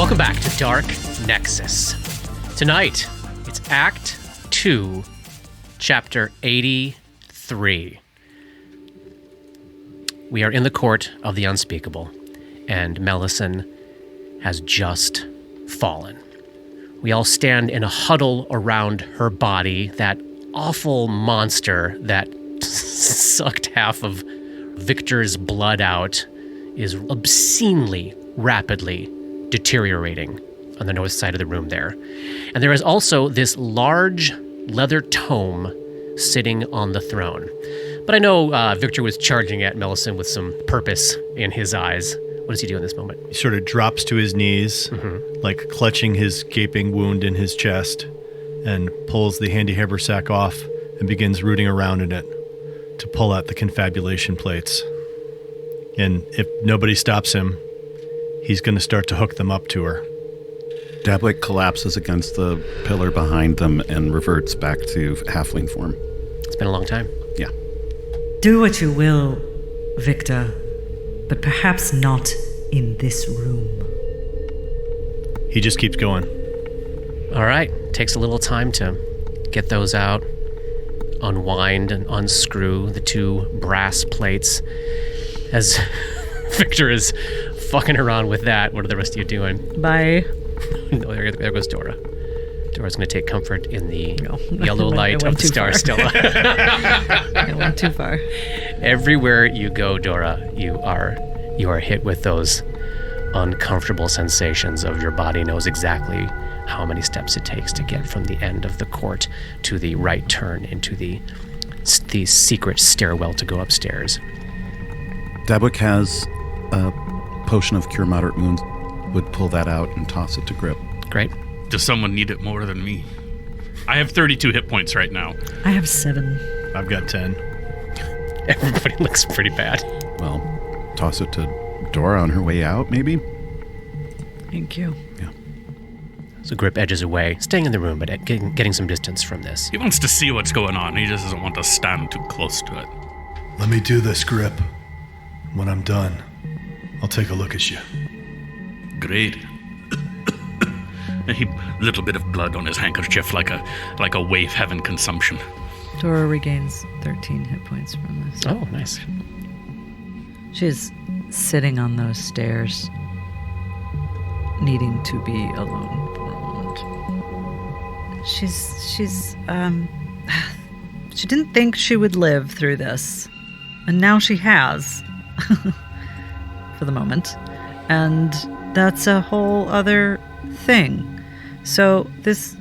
Welcome back to Dark Nexus. Tonight, it's Act 2, Chapter 83. We are in the Court of the Unspeakable, and Melisande has just fallen. We all stand in a huddle around her body, that awful monster that sucked half of Victor's blood out is obscenely, rapidly deteriorating on the north side of the room there. And there is also this large leather tome sitting on the throne. But I know Victor was charging at Melisande with some purpose in his eyes. What does he do in this moment? He sort of drops to his knees, like clutching his gaping wound in his chest, and pulls the handy haversack off and begins rooting around in it to pull out the confabulation plates. And if nobody stops him, he's going to start to hook them up to her. Dabwick collapses against the pillar behind them and reverts back to halfling form. It's been a long time. Yeah. Do what you will, Victor, but perhaps not in this room. He just keeps going. All right. Takes a little time to get those out, unwind and unscrew the two brass plates. As Victor is fucking around with that, what are the rest of you doing? Bye. No, there goes Dora. Dora's going to take comfort in the yellow light of the Star Stella. I went too far. Everywhere you go, Dora, you are hit with those uncomfortable sensations of your body knows exactly how many steps it takes to get from the end of the court to the right turn into the secret stairwell to go upstairs. Dabwick has a potion of cure moderate wounds. Would pull that out and toss it to Grip. Great. Does someone need it more than me? I have 32 hit points right now. I have 7. I've got 10. Everybody looks pretty bad. Well, toss it to Dora on her way out, maybe? Thank you. Yeah. So Grip edges away, staying in the room, but getting some distance from this. He wants to see what's going on. He just doesn't want to stand too close to it. Let me do this, Grip. When I'm done, I'll take a look at you. Great. A little bit of blood on his handkerchief, like a waif having consumption. Dora regains 13 hit points from this. Oh, nice. She's sitting on those stairs, needing to be alone for a moment. She didn't think she would live through this, and now she has, for the moment, and that's a whole other thing. So this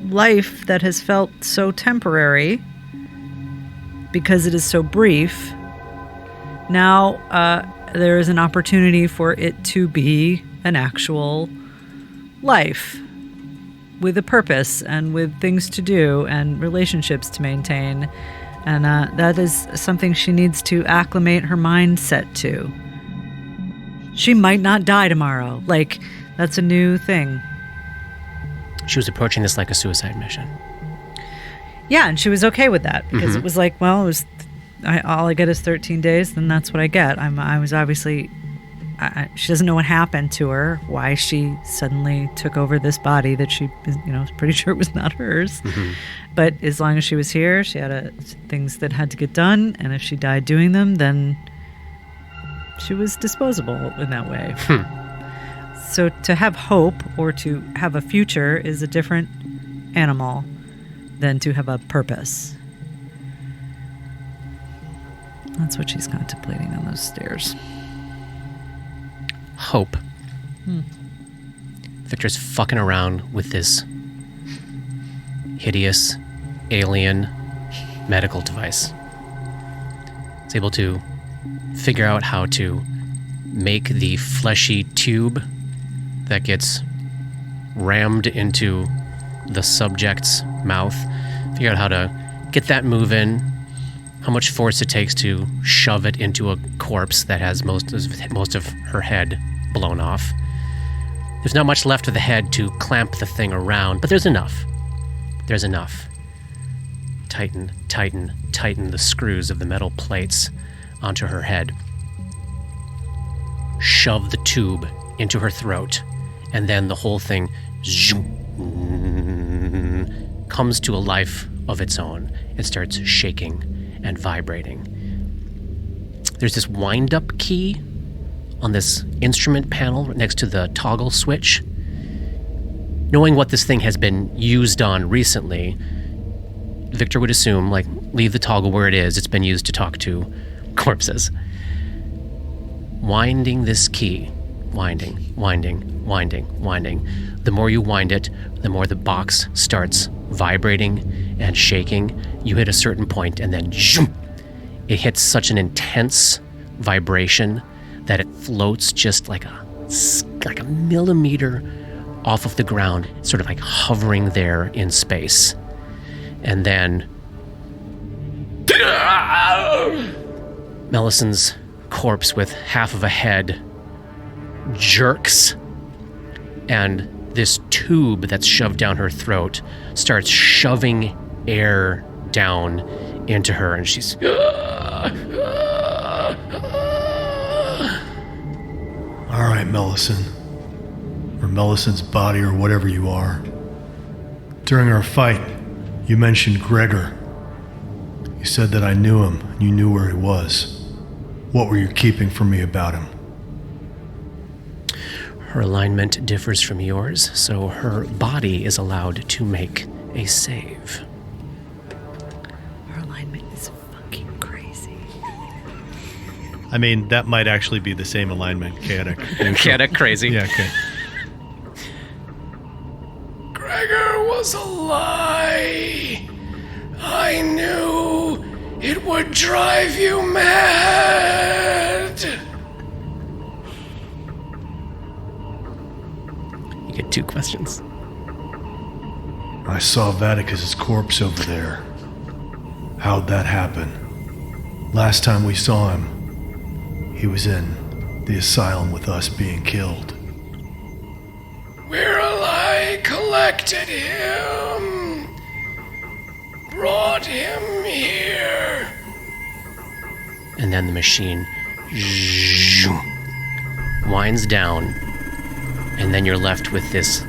life that has felt so temporary because it is so brief, now there is an opportunity for it to be an actual life with a purpose and with things to do and relationships to maintain. And that is something she needs to acclimate her mindset to. She might not die tomorrow. Like, that's a new thing. She was approaching this like a suicide mission. Yeah, and she was okay with that because it was like, well, all I get is 13 days, then that's what I get. I was obviously, she doesn't know what happened to her, why she suddenly took over this body that she, was pretty sure it was not hers. But as long as she was here, she had things that had to get done, and if she died doing them, then she was disposable in that way. So to have hope or to have a future is a different animal than to have a purpose. That's what she's contemplating on those stairs. Hope. Victor's fucking around with this hideous alien medical device. It's able to figure out how to make the fleshy tube that gets rammed into the subject's mouth, figure out how to get that moving, how much force it takes to shove it into a corpse that has most of her head blown off. There's not much left of the head to clamp the thing around, but there's enough. There's enough. Tighten the screws of the metal plates onto her head. Shove the tube into her throat and then the whole thing zoom, comes to a life of its own and starts shaking and vibrating. There's this wind-up key on this instrument panel next to the toggle switch. Knowing what this thing has been used on recently, Victor would assume, like, leave the toggle where it is. It's been used to talk to corpses. Winding this key. Winding. The more you wind it, the more the box starts vibrating and shaking. You hit a certain point, and then zoom, it hits such an intense vibration that it floats just like a millimeter off of the ground, sort of like hovering there in space. And then Melison's corpse with half of a head jerks, and this tube that's shoved down her throat starts shoving air down into her, and she's All right, Melicent. Or Melison's body, or whatever you are. During our fight, you mentioned Gregor. You said that I knew him, and you knew where he was. What were you keeping from me about him? Her alignment differs from yours, so her body is allowed to make a save. Her alignment is fucking crazy. I mean, that might actually be the same alignment, chaotic. Chaotic crazy. Yeah, okay. Gregor was a lie. I knew it would drive you mad. You get 2 questions. I saw Vaticus's corpse over there. How'd that happen? Last time we saw him, he was in the asylum with us being killed. Where I collected him, brought him here. And then the machine zoom, winds down, and then you're left with this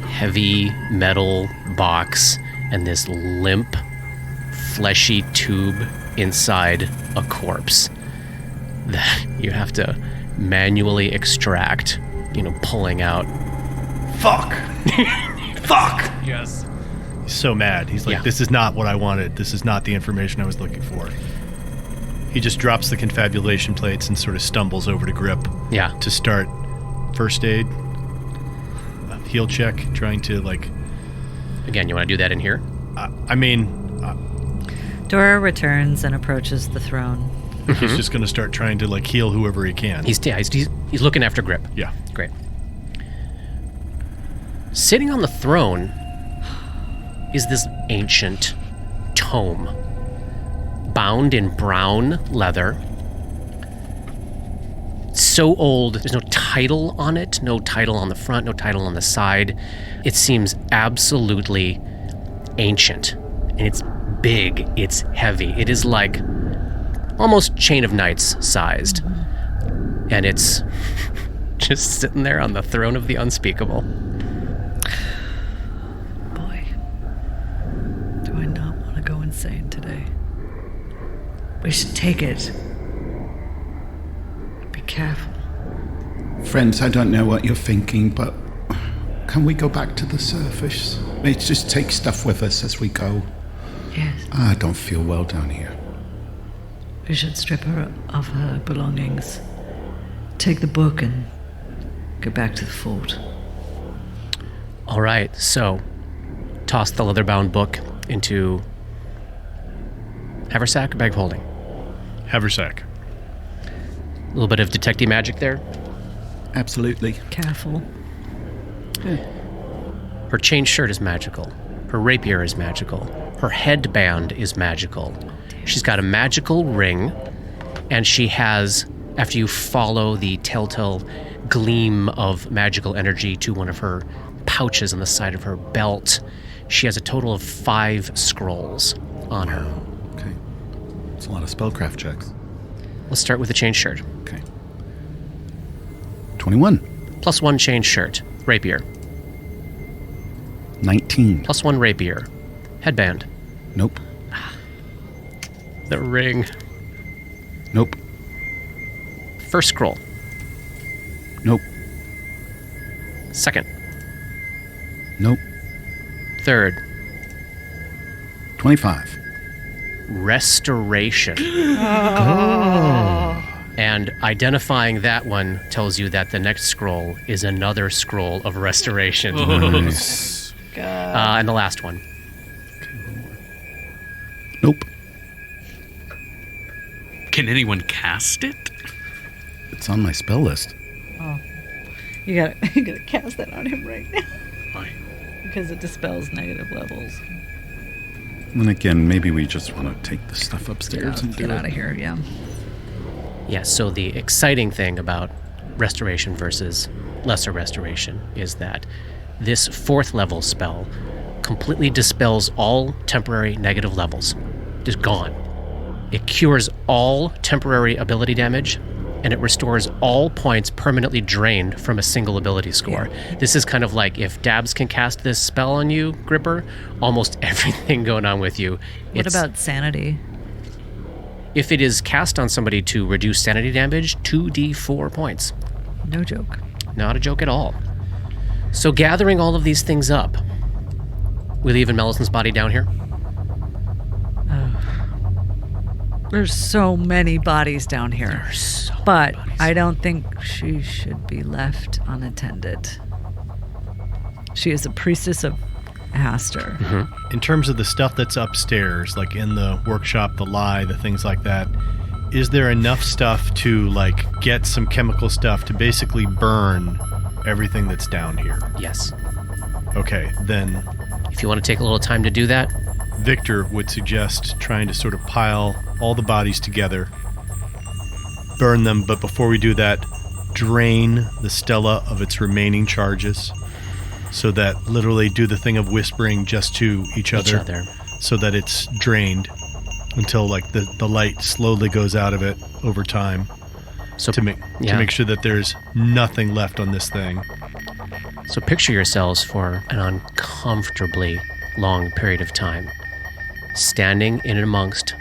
heavy metal box and this limp, fleshy tube inside a corpse that you have to manually extract, pulling out. Fuck! Fuck! Yes. He's so mad. He's like, Yeah. This is not what I wanted. This is not the information I was looking for. He just drops the confabulation plates and sort of stumbles over to Grip Yeah. to start first aid, heal check, trying to, Again, you want to do that in here? Dora returns and approaches the throne. he's just going to start trying to, heal whoever he can. He's looking after Grip. Yeah. Great. Sitting on the throne is this ancient tome, bound in brown leather. So old, there's no title on it, no title on the front, no title on the side. It seems absolutely ancient, and it's big, it's heavy. It is like almost Chain of Knights sized, and it's just sitting there on the throne of the unspeakable. Boy, do I not want to go insane today. We should take it. Be careful. Friends, I don't know what you're thinking, but can we go back to the surface? Let's just take stuff with us as we go. Yes. I don't feel well down here. We should strip her of her belongings. Take the book and go back to the fort. All right, so toss the leather-bound book into haversack, bag of holding. Haversack. A little bit of detective magic there. Absolutely. Careful. Her chain shirt is magical. Her rapier is magical. Her headband is magical. She's got a magical ring, and she has, after you follow the telltale gleam of magical energy to one of her pouches on the side of her belt, she has a total of 5 scrolls on her. Okay. It's a lot of spellcraft checks. Let's start with the chain shirt. Okay. 21. +1 chain shirt. Rapier. 19. +1 rapier. Headband. Nope. The ring. Nope. First scroll. Nope. Second. Nope. Third. 25. Restoration. And identifying that one tells you that the next scroll is another scroll of restoration. Nice. And the last one. Nope. Can anyone cast it? It's on my spell list. You gotta cast that on him right now. Why? Because it dispels negative levels. And again, maybe we just want to take the stuff upstairs and Get do out it. of here, yeah. Yeah, so the exciting thing about restoration versus lesser restoration is that this 4th level spell completely dispels all temporary negative levels. Just gone. It cures all temporary ability damage, and it restores all points permanently drained from a single ability score. This is kind of like if Dabs can cast this spell on you, Gripper, almost everything going on with you. What about sanity? If it is cast on somebody to reduce sanity damage, 2d4 points. No joke. Not a joke at all. So gathering all of these things up, we leaving Melison's body down here? There's so many bodies down here. But I don't think she should be left unattended. She is a priestess of Aster. In terms of the stuff that's upstairs, like in the workshop, the lie, the things like that, is there enough stuff to like get some chemical stuff to basically burn everything that's down here? Yes. Okay, then If you want to take a little time to do that, Victor would suggest trying to sort of pile all the bodies together, burn them, but before we do that, drain the Stella of its remaining charges, so that literally do the thing of whispering just to each other. So that it's drained until like the light slowly goes out of it over time, so to make sure that there's nothing left on this thing. So picture yourselves for an uncomfortably long period of time, standing in and amongst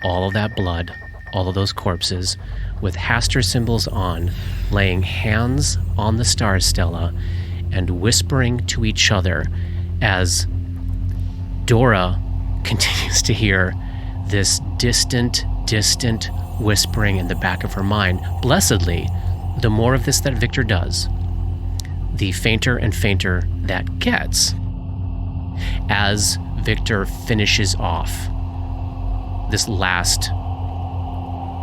all of that blood, all of those corpses, with Haster symbols on, laying hands on the star Stella, and whispering to each other as Dora continues to hear this distant whispering in the back of her mind. Blessedly, the more of this that Victor does, the fainter and fainter that gets. As Victor finishes off this last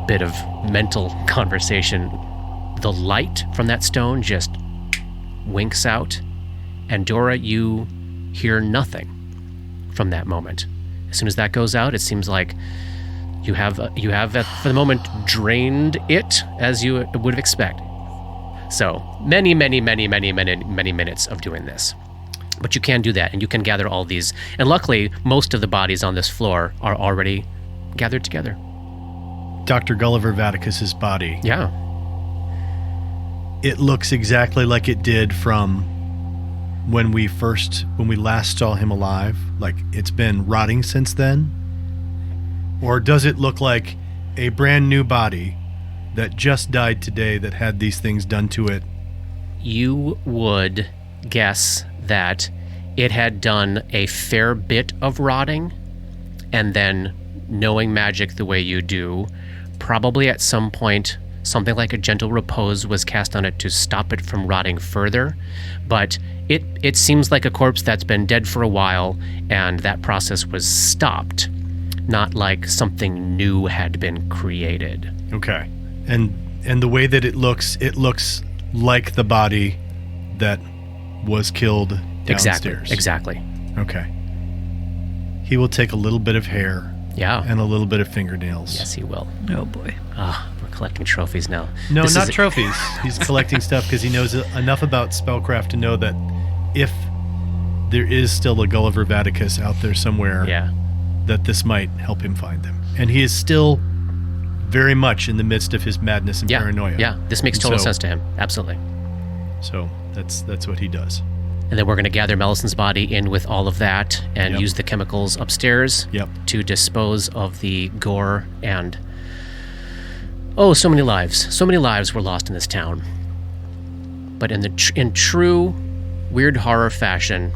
bit of mental conversation, the light from that stone just winks out, and Dora, you hear nothing from that moment. As soon as that goes out, it seems like you have for the moment drained it as you would have expected. So many minutes of doing this. But you can do that, and you can gather all these. And luckily, most of the bodies on this floor are already gathered together. Dr. Gulliver Vaticus's body. Yeah. It looks exactly like it did from when we last saw him alive. Like it's been rotting since then? Or does it look like a brand new body that just died today that had these things done to it? You would guess that it had done a fair bit of rotting, and then, knowing magic the way you do, probably at some point something like a gentle repose was cast on it to stop it from rotting further. But it seems like a corpse that's been dead for a while, and that process was stopped, not like something new had been created. Okay. And the way that it looks like the body that was killed downstairs. Exactly. Okay. He will take a little bit of hair. Yeah. And a little bit of fingernails. Yes, he will. Oh boy. We're collecting trophies now. No, not trophies. He's collecting stuff because he knows enough about spellcraft to know that if there is still a Gulliver Vaticus out there somewhere, that this might help him find them. And he is still very much in the midst of his madness and paranoia. Yeah, this makes total sense to him. Absolutely. So That's what he does. And then we're going to gather Melison's body in with all of that and Yep. use the chemicals upstairs Yep. to dispose of the gore and... Oh, so many lives. So many lives were lost in this town. But in true weird horror fashion,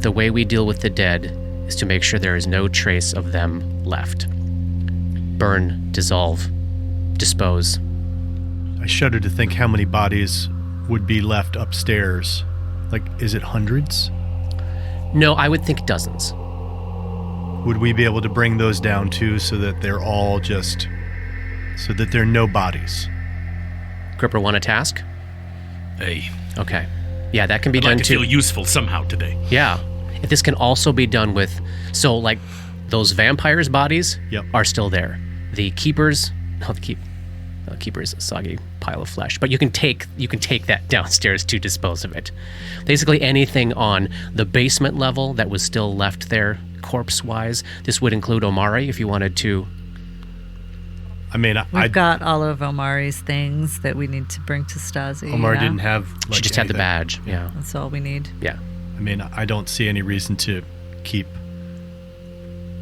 the way we deal with the dead is to make sure there is no trace of them left. Burn, dissolve, dispose. I shudder to think how many bodies would be left upstairs. Like, is it hundreds? No, I would think dozens. Would we be able to bring those down too so that they're all just... so that there are no bodies? Gripper, want a task? Hey, Okay. Yeah, that can be I'd done like to too. feel useful somehow today. Yeah. If this can also be done with... So, like, those vampires' bodies Yep. are still there. The keepers... No, the keeper's a soggy pile of flesh. But you can take that downstairs to dispose of it. Basically anything on the basement level that was still left there, corpse-wise. This would include Omari if you wanted to... I mean, We've got all of Omari's things that we need to bring to Stasi. Omar yeah? didn't have... She like, just had the anything. badge. Yeah. That's all we need. Yeah. I mean, I don't see any reason to keep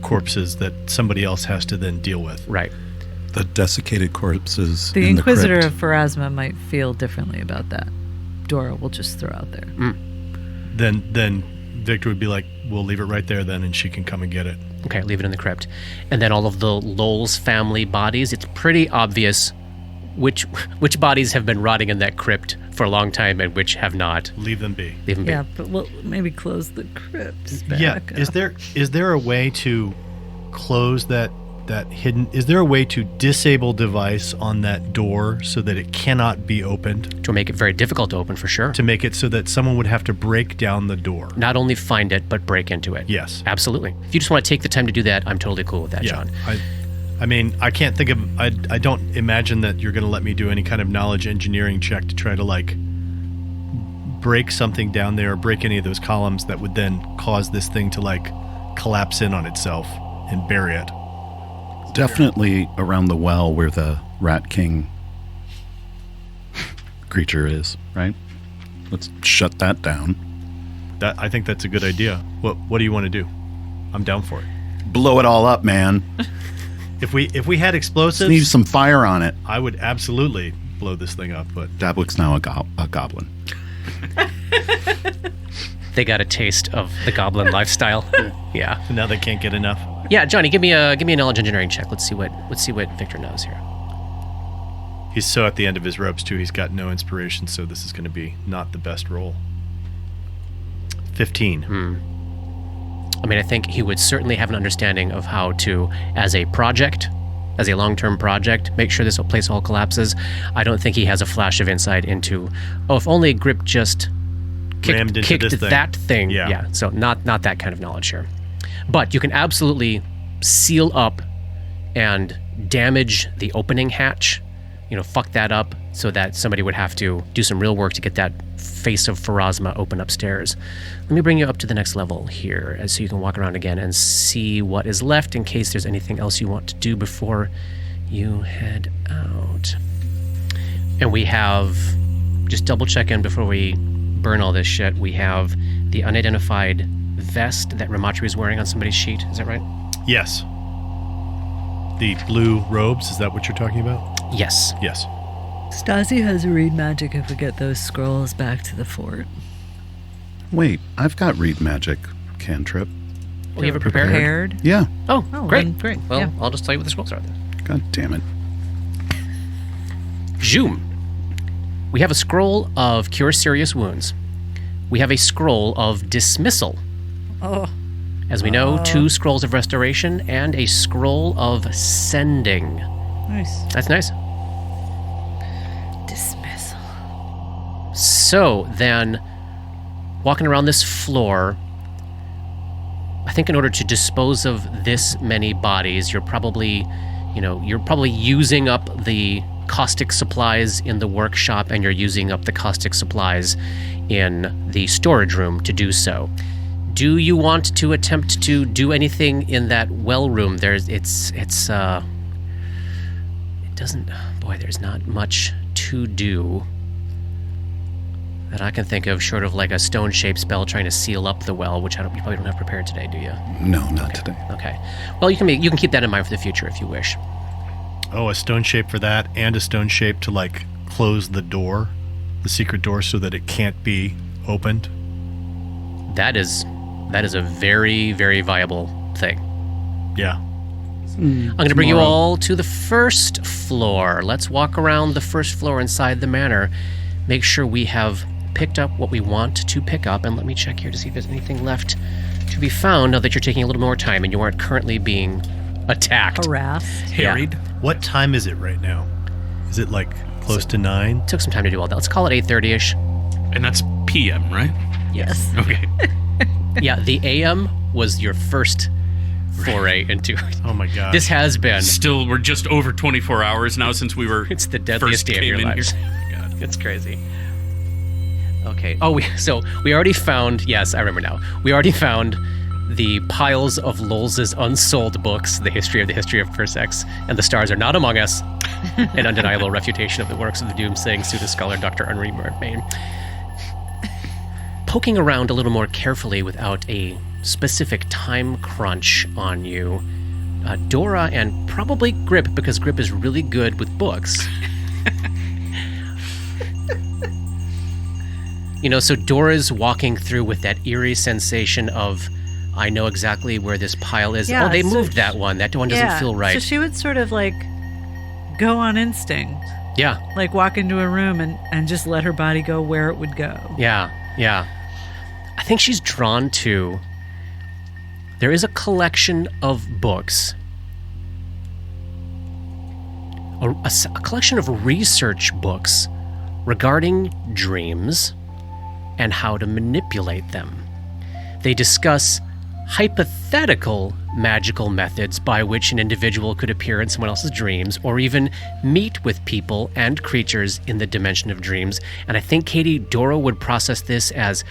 corpses that somebody else has to then deal with. Right. The desiccated corpses The in Inquisitor the of crypt. Pharasma might feel differently about that. Dora will just throw out there. Then Victor would be like, we'll leave it right there then, and she can come and get it. Okay, leave it in the crypt. And then all of the Lowell's family bodies, it's pretty obvious which bodies have been rotting in that crypt for a long time and which have not. Leave them be. Leave them be. Yeah, but we'll maybe close the crypts back Yeah. up. Is there a way to close that hidden... Is there a way to disable device on that door so that it cannot be opened? To make it very difficult to open, for sure. To make it so that someone would have to break down the door? Not only find it, but break into it. Yes. Absolutely. If you just want to take the time to do that, I'm totally cool with that, Yeah. John. I mean, I can't think of... I don't imagine that you're going to let me do any kind of knowledge engineering check to try to, like, break something down there or break any of those columns that would then cause this thing to, like, collapse in on itself and bury it. Definitely around the well where the Rat King creature is, right? Let's shut that down. I think that's a good idea. What do you want to do? I'm down for it. Blow it all up, man. If we had explosives, Leave some fire on it. I would absolutely blow this thing up, but Dabwick's now a goblin. They got a taste of the goblin lifestyle. Yeah. now they can't get enough. Yeah, Johnny, give me a knowledge engineering check. Let's see what Victor knows here. He's so at the end of his ropes too. He's got no inspiration, so this is going to be not the best roll. 15. I mean, I think he would certainly have an understanding of how to, as a project, as a long-term project, make sure this place all collapses. I don't think he has a flash of insight into, if only Grip just Rammed into kicked this thing. that thing. Yeah. So not that kind of knowledge here. But you can absolutely seal up and damage the opening hatch. Fuck that up so that somebody would have to do some real work to get that face of Pharasma open upstairs. Let me bring you up to the next level here so you can walk around again and see what is left in case there's anything else you want to do before you head out. And we have, just double check in before we burn all this shit, we have the unidentified vest that Ramatri is wearing on somebody's sheet. Is that right? Yes. The blue robes, is that what you're talking about? Yes. Yes. Stasi has a read magic if we get those scrolls back to the fort. Wait, I've got read magic cantrip. Well, you have it prepared? Yeah. Oh, Oh, great. then great. Well, Yeah. I'll just tell you what the scrolls are then. God damn it. Zoom. We have a scroll of Cure Serious Wounds. We have a scroll of Dismissal. Oh, As we know, 2 scrolls of Restoration and a scroll of Sending. nice. That's nice. Dismissal. So then, walking around this floor, I think in order to dispose of this many bodies, you're probably using up the caustic supplies in the workshop and you're using up the caustic supplies in the storage room to do so. Do you want to attempt to do anything in that well room? There's not much to do. that I can think of, short of like a stone-shaped spell trying to seal up the well, which you probably don't have prepared today, do you? No, not today. Okay. Well, you can keep that in mind for the future if you wish. Oh, a stone shape for that, and a stone shape to like close the door, the secret door, so that it can't be opened. That is a very, very viable thing. Yeah. I'm going to bring you all to the first floor. Let's walk around the first floor inside the manor. Make sure we have picked up what we want to pick up, and let me check here to see if there's anything left to be found now that you're taking a little more time and you aren't currently being attacked. Harassed. Harried. What time is it right now? Is it like close to 9? Took some time to do all that. Let's call it 8:30ish. And that's PM, right? Yes. Okay. Yeah, the AM was your first foray into it. Oh my god. This has been. Still, we're just over 24 hours now since we were. It's the deadliest first day of your came in lives. here. Oh my god. It's crazy. Okay. Oh, we already found. Yes, I remember now. We already found the piles of Lowell's unsold books, the history of Persex, and the stars are not among us. An undeniable refutation of the works of the doomsaying pseudo-scholar Dr. Henri Mortmain. Poking around a little more carefully without a specific time crunch on you, Dora and probably Grip, because Grip is really good with books. So Dora's walking through with that eerie sensation of, I know exactly where this pile is. Yeah, they so moved that one. That one doesn't feel right. So she would sort of like go on instinct, Yeah, like walk into a room and just let her body go where it would go. yeah. I think she's drawn to... There is a collection of books, a collection of research books regarding dreams and how to manipulate them. They discuss hypothetical magical methods by which an individual could appear in someone else's dreams or even meet with people and creatures in the dimension of dreams. And I think, Katie, Dora would process this as,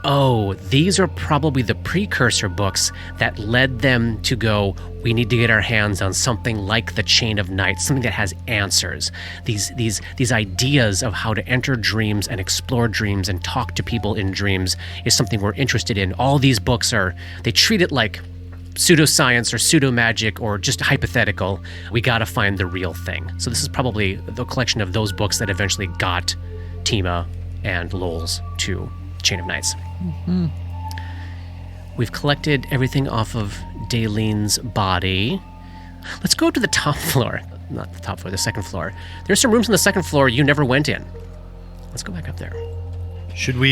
oh, these are probably the precursor books that led them to go, we need to get our hands on something like the Chain of Night, something that has answers. These ideas of how to enter dreams and explore dreams and talk to people in dreams is something we're interested in. All these books they treat it like pseudoscience or pseudo-magic or just hypothetical. We gotta find the real thing. So this is probably the collection of those books that eventually got Tima and Lowell's to Chain of Nights. Mm-hmm. We've collected everything off of Daylene's body. Let's go to the top floor. Not the top floor, the second floor. There's some rooms on the second floor you never went in. Let's go back up there.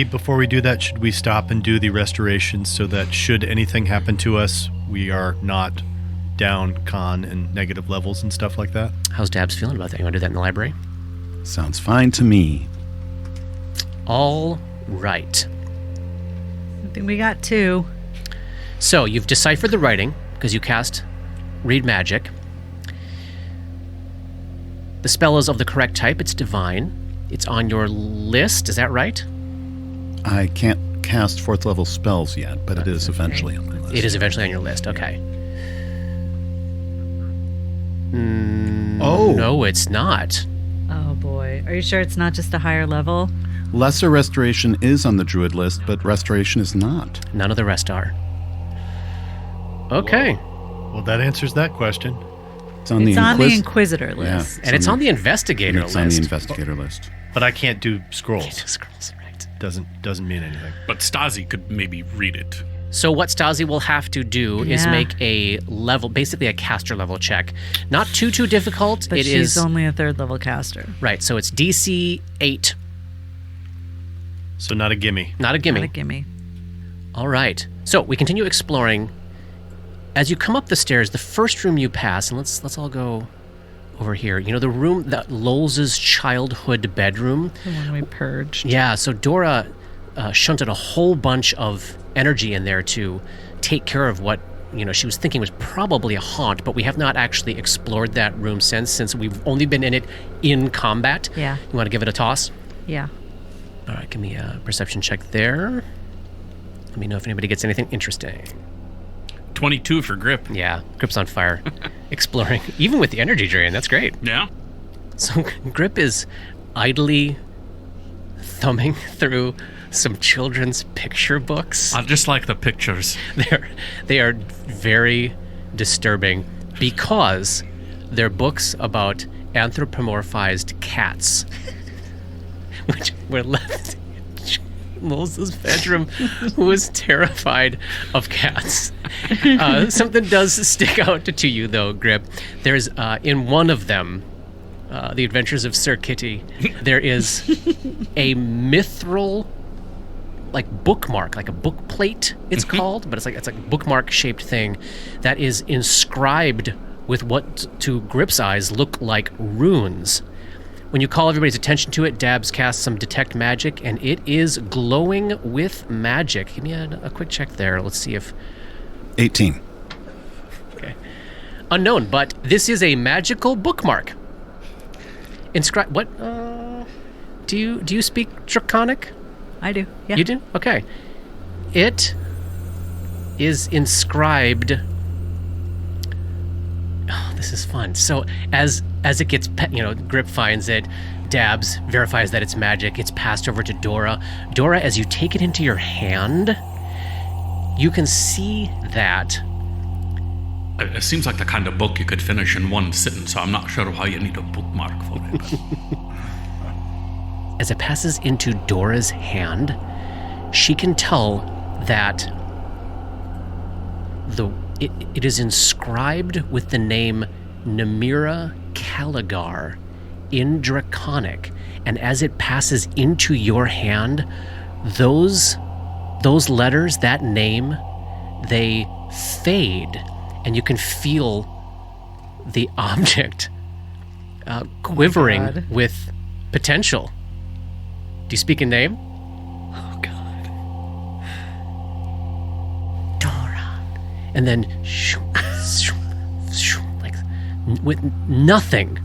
Before we do that, should we stop and do the restoration so that should anything happen to us, we are not down con and negative levels and stuff like that? How's Dabs feeling about that? You want to do that in the library? Sounds fine to me. All right. I think we got 2. So you've deciphered the writing because you cast Read Magic. The spell is of the correct type. It's divine. It's on your list. Is that right? I can't cast 4th level spells yet, but it is eventually on my list. It is eventually on your list. Okay. Oh. No, it's not. Oh boy. Are you sure it's not just a higher level? Lesser Restoration is on the Druid list, but Restoration is not. None of the rest are. Okay. Well, that answers that question. It's on It's the on the Inquis- Inquisitor list. And it's on the Investigator It's list. on the Investigator list. But I can't do scrolls. Scrolls, right. Doesn't mean anything. But Stasi could maybe read it. So what Stasi will have to do is Yeah. make a level, basically a caster level check. Not too difficult. But It she's is only a 3rd level caster. right. So it's DC 8, So not a gimme. not a gimme. Not a gimme. All right. So we continue exploring. As you come up the stairs, the first room you pass, and let's all go over here. The room, that Lowell's childhood bedroom. The one we purged. Yeah, so Dora shunted a whole bunch of energy in there to take care of what, she was thinking was probably a haunt, but we have not actually explored that room since we've only been in it in combat. Yeah. You want to give it a toss? Yeah. All right, give me a perception check there. Let me know if anybody gets anything interesting. 22 for Grip. Yeah, Grip's on fire. Exploring, even with the energy drain, that's great. Yeah. So Grip is idly thumbing through some children's picture books. I just like the pictures. They are very disturbing because they're books about anthropomorphized cats, which were left in Lowell's bedroom, who was terrified of cats. Something does stick out to you, though, Grip. There's in one of them, The Adventures of Sir Kitty, there is a mithril bookmark, like a book plate it's called, but it's like a bookmark shaped thing that is inscribed with what to Grip's eyes look like runes. When you call everybody's attention to it, Dabs casts some detect magic, and it is glowing with magic. Give me a quick check there. Let's see if 18. Okay. Unknown, but this is a magical bookmark. Inscribe what? Do you speak Draconic? I do. Yeah. You do? Okay. It is inscribed. Oh, this is fun. So as it gets, Grip finds it, Dabs verifies that it's magic. It's passed over to Dora. Dora, as you take it into your hand, you can see that. It seems like the kind of book you could finish in one sitting, so I'm not sure why you need a bookmark for it. As it passes into Dora's hand, she can tell that it is inscribed with the name Namira Caligar in Draconic, and as it passes into your hand, those letters, that name, they fade, and you can feel the object quivering with potential. Do you speak a name? Oh, God. Dora. And then, like, with nothing,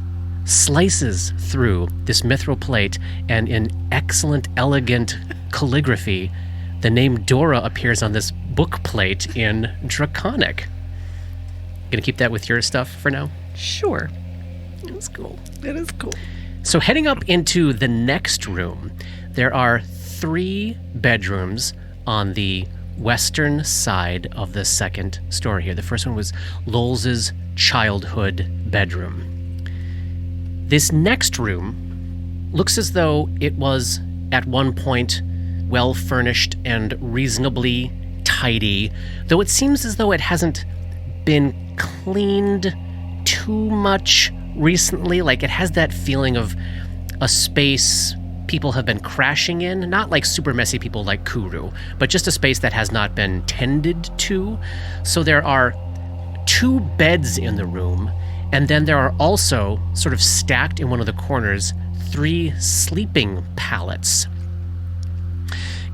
slices through this mithril plate, and in excellent, elegant calligraphy, the name Dora appears on this book plate in Draconic. Gonna keep that with your stuff for now? Sure. That's cool. It is cool. So heading up into the next room, there are 3 bedrooms on the western side of the second story here. The first one was Lowell's childhood bedroom. This next room looks as though it was, at one point, well furnished and reasonably tidy, though it seems as though it hasn't been cleaned too much recently. Like, it has that feeling of a space people have been crashing in, not like super messy people like Kuru, but just a space that has not been tended to. So there are 2 beds in the room, and then there are also, sort of stacked in one of the corners, 3 sleeping pallets.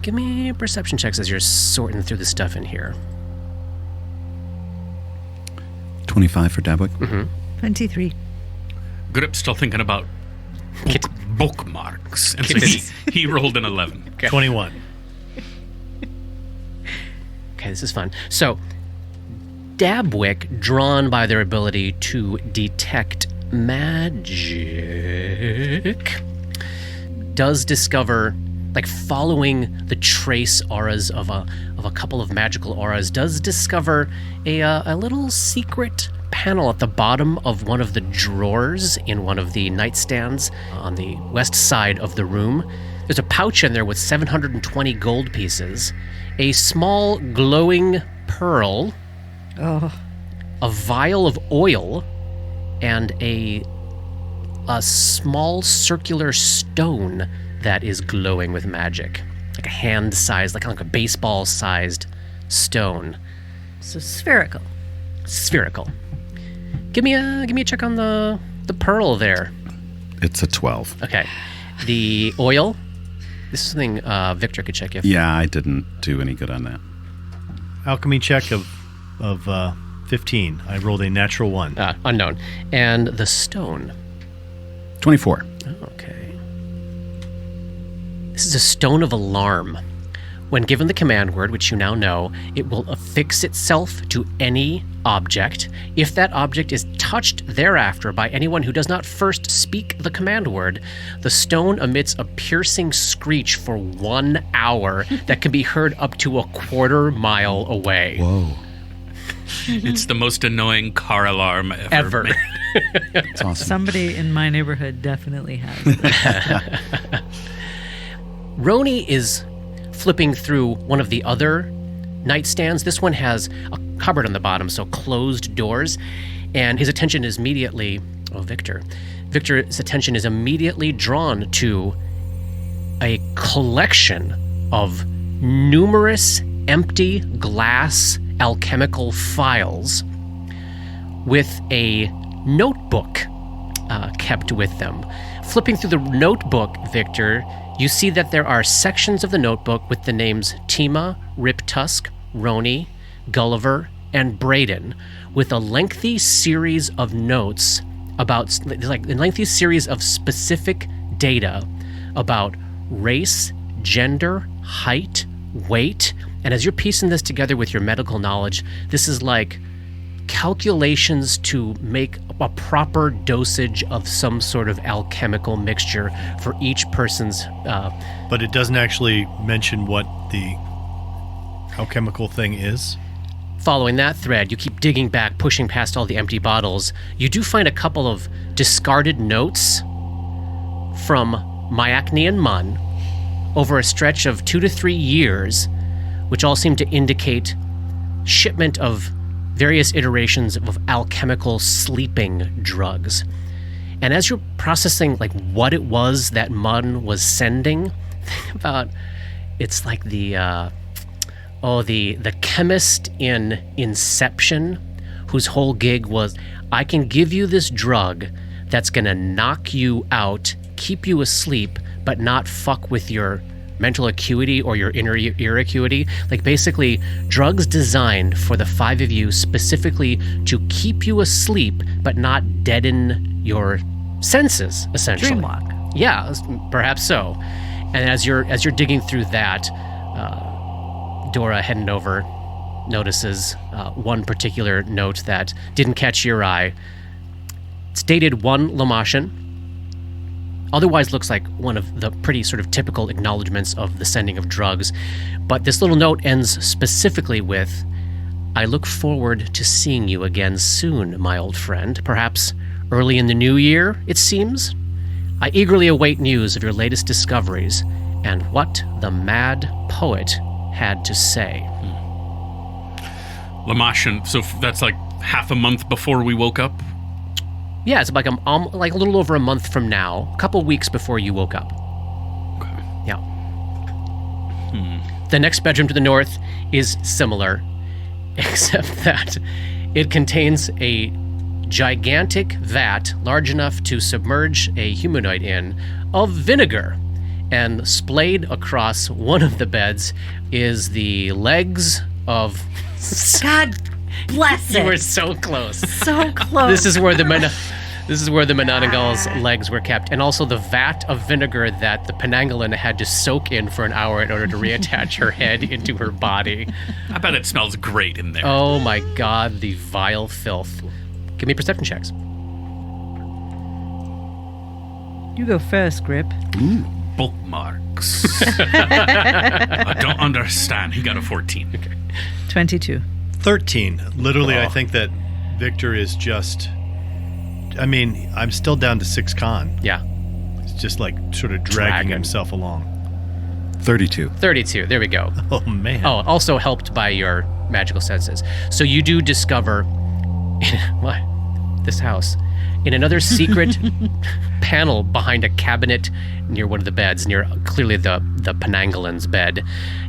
Give me perception checks as you're sorting through the stuff in here. 25 for Dabwick. 23. Grip's still thinking about bookmarks, and so he rolled an 11. Okay. 21. Okay, this is fun. So, Dabwick, drawn by their ability to detect magic, does discover, like, following the trace auras of a couple of magical auras, does discover a little secret panel at the bottom of one of the drawers in one of the nightstands on the west side of the room. There's a pouch in there with 720 gold pieces, a small glowing pearl, a vial of oil, and a small circular stone that is glowing with magic, like a hand-sized, like a baseball-sized stone. So spherical. Spherical. Give me a check on the pearl there. It's a 12. Okay. The oil. This is something Victor could check if. Yeah, I didn't do any good on that. Alchemy check of 15. I rolled a natural 1. Unknown. And the stone. 24. Okay. This is a stone of alarm. When given the command word, which you now know, it will affix itself to any object. If that object is touched thereafter by anyone who does not first speak the command word, the stone emits a piercing screech for 1 hour that can be heard up to a quarter mile away. Whoa. It's the most annoying car alarm ever. made. That's awesome. Somebody in my neighborhood definitely has this. Roni is flipping through one of the other nightstands. This one has a cupboard on the bottom, so closed doors. And his attention is immediately... Oh, Victor. Victor's attention is immediately drawn to a collection of numerous empty glass alchemical files with a notebook kept with them. Flipping through the notebook, Victor, you see that there are sections of the notebook with the names Tima, Riptusk, Roni, Gulliver, and Braden, with a lengthy series of notes about, like, a lengthy series of specific data about race, gender, height, weight. And as you're piecing this together with your medical knowledge, this is like calculations to make a proper dosage of some sort of alchemical mixture for each person's... But it doesn't actually mention what the alchemical thing is. Following that thread, you keep digging back, pushing past all the empty bottles. You do find a couple of discarded notes from Myacne and Mun over a stretch of 2 to 3 years, which all seem to indicate shipment of various iterations of alchemical sleeping drugs. And as you're processing like what it was that Mun was sending, think about it's like the chemist in Inception, whose whole gig was, I can give you this drug that's gonna knock you out, keep you asleep, but not fuck with your mental acuity or your inner ear acuity. Like basically drugs designed for the 5 of you specifically to keep you asleep but not deaden your senses, essentially. Dreamwalk. Yeah, perhaps so. And as you're digging through that, Dora, heading over, notices one particular note that didn't catch your eye. It's dated 1 Lamashan. Otherwise looks like one of the pretty sort of typical acknowledgments of the sending of drugs. But this little note ends specifically with, I look forward to seeing you again soon, my old friend. Perhaps early in the new year, it seems. I eagerly await news of your latest discoveries and what the mad poet had to say. Lamashan, so that's like half a month before we woke up? Yeah, it's like like a little over a month from now, a couple weeks before you woke up. Okay. Yeah. The next bedroom to the north is similar, except that it contains a gigantic vat large enough to submerge a humanoid in of vinegar. And splayed across one of the beds is the legs of... God bless it. You were so close. So close. This is where the Menangal's legs were kept, and also the vat of vinegar that the Penangalan had to soak in for an hour in order to reattach her head into her body. I bet it smells great in there. Oh my god, the vile filth. Give me perception checks. You go first, Grip. Bookmarks. I don't understand. He got a 14. Okay. 22. 13. Literally, I think that Victor is just... I mean, I'm still down to 6 con. Yeah. It's just like sort of dragging himself along. 32. 32, there we go. Oh, man. Oh, also helped by your magical senses. So you do discover what? This house. In another secret panel behind a cabinet near one of the beds, near clearly the Penangalan's bed,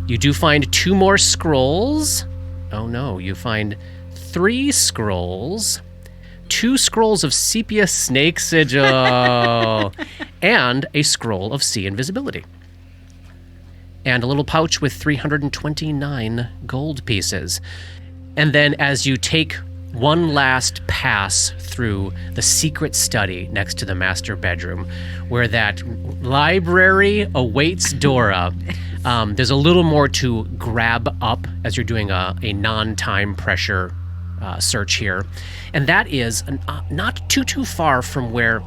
you do find 2 more scrolls. Oh no, you find 3 scrolls. 2 scrolls of sepia snake sigil. And a scroll of sea invisibility. And a little pouch with 329 gold pieces. And then as you take one last pass through the secret study next to the master bedroom, where that library awaits Dora, There's a little more to grab up as you're doing a non-time pressure search here. And that is not too far from where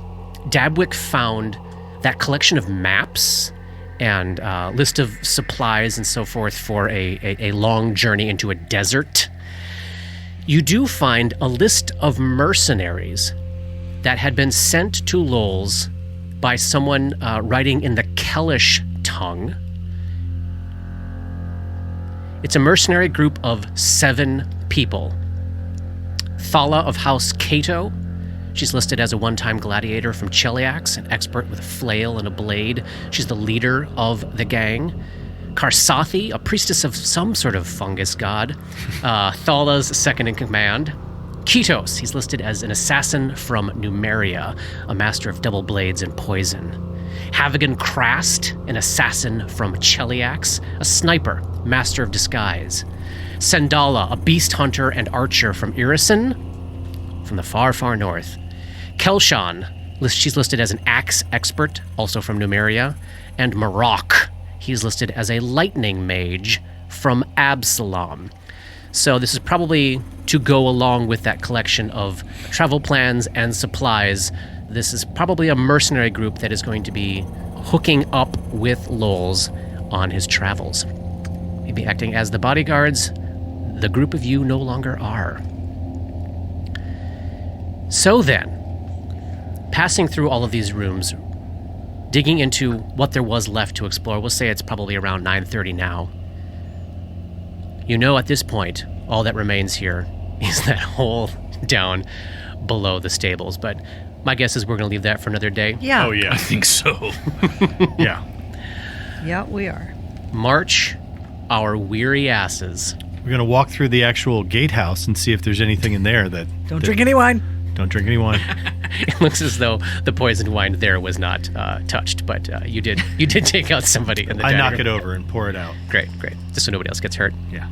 Dabwick found that collection of maps and list of supplies and so forth for a long journey into a desert. You do find a list of mercenaries that had been sent to Lowell's by someone writing in the Kellish tongue. It's a mercenary group of 7 people. Thala of House Cato. She's listed as a one-time gladiator from Cheliax, an expert with a flail and a blade. She's the leader of the gang. Karsathi, a priestess of some sort of fungus god. Thala's second in command. Ketos, he's listed as an assassin from Numeria, a master of double blades and poison. Havigan Krast, an assassin from Cheliax, a sniper, master of disguise. Sendala, a beast hunter and archer from Irison, from the far north. Kelshan, she's listed as an axe expert, also from Numeria. And Marok, he's listed as a lightning mage from Absalom. So this is probably to go along with that collection of travel plans and supplies. This is probably a mercenary group that is going to be hooking up with Lowell's on his travels. Maybe acting as the bodyguards. The group of you no longer are. So then, passing through all of these rooms, digging into what there was left to explore, we'll say it's probably around 9:30 now. You know at this point, all that remains here is that hole down below the stables, but my guess is we're going to leave that for another day. Yeah. Oh, yeah. I think so. Yeah. Yeah, we are. March our weary asses. We're going to walk through the actual gatehouse and see if there's anything in there that... Don't drink any wine. Don't drink any wine. It looks as though the poisoned wine there was not touched, but you did take out somebody in the I dining knock room. it over and pour it out. Great. Just so nobody else gets hurt. Yeah.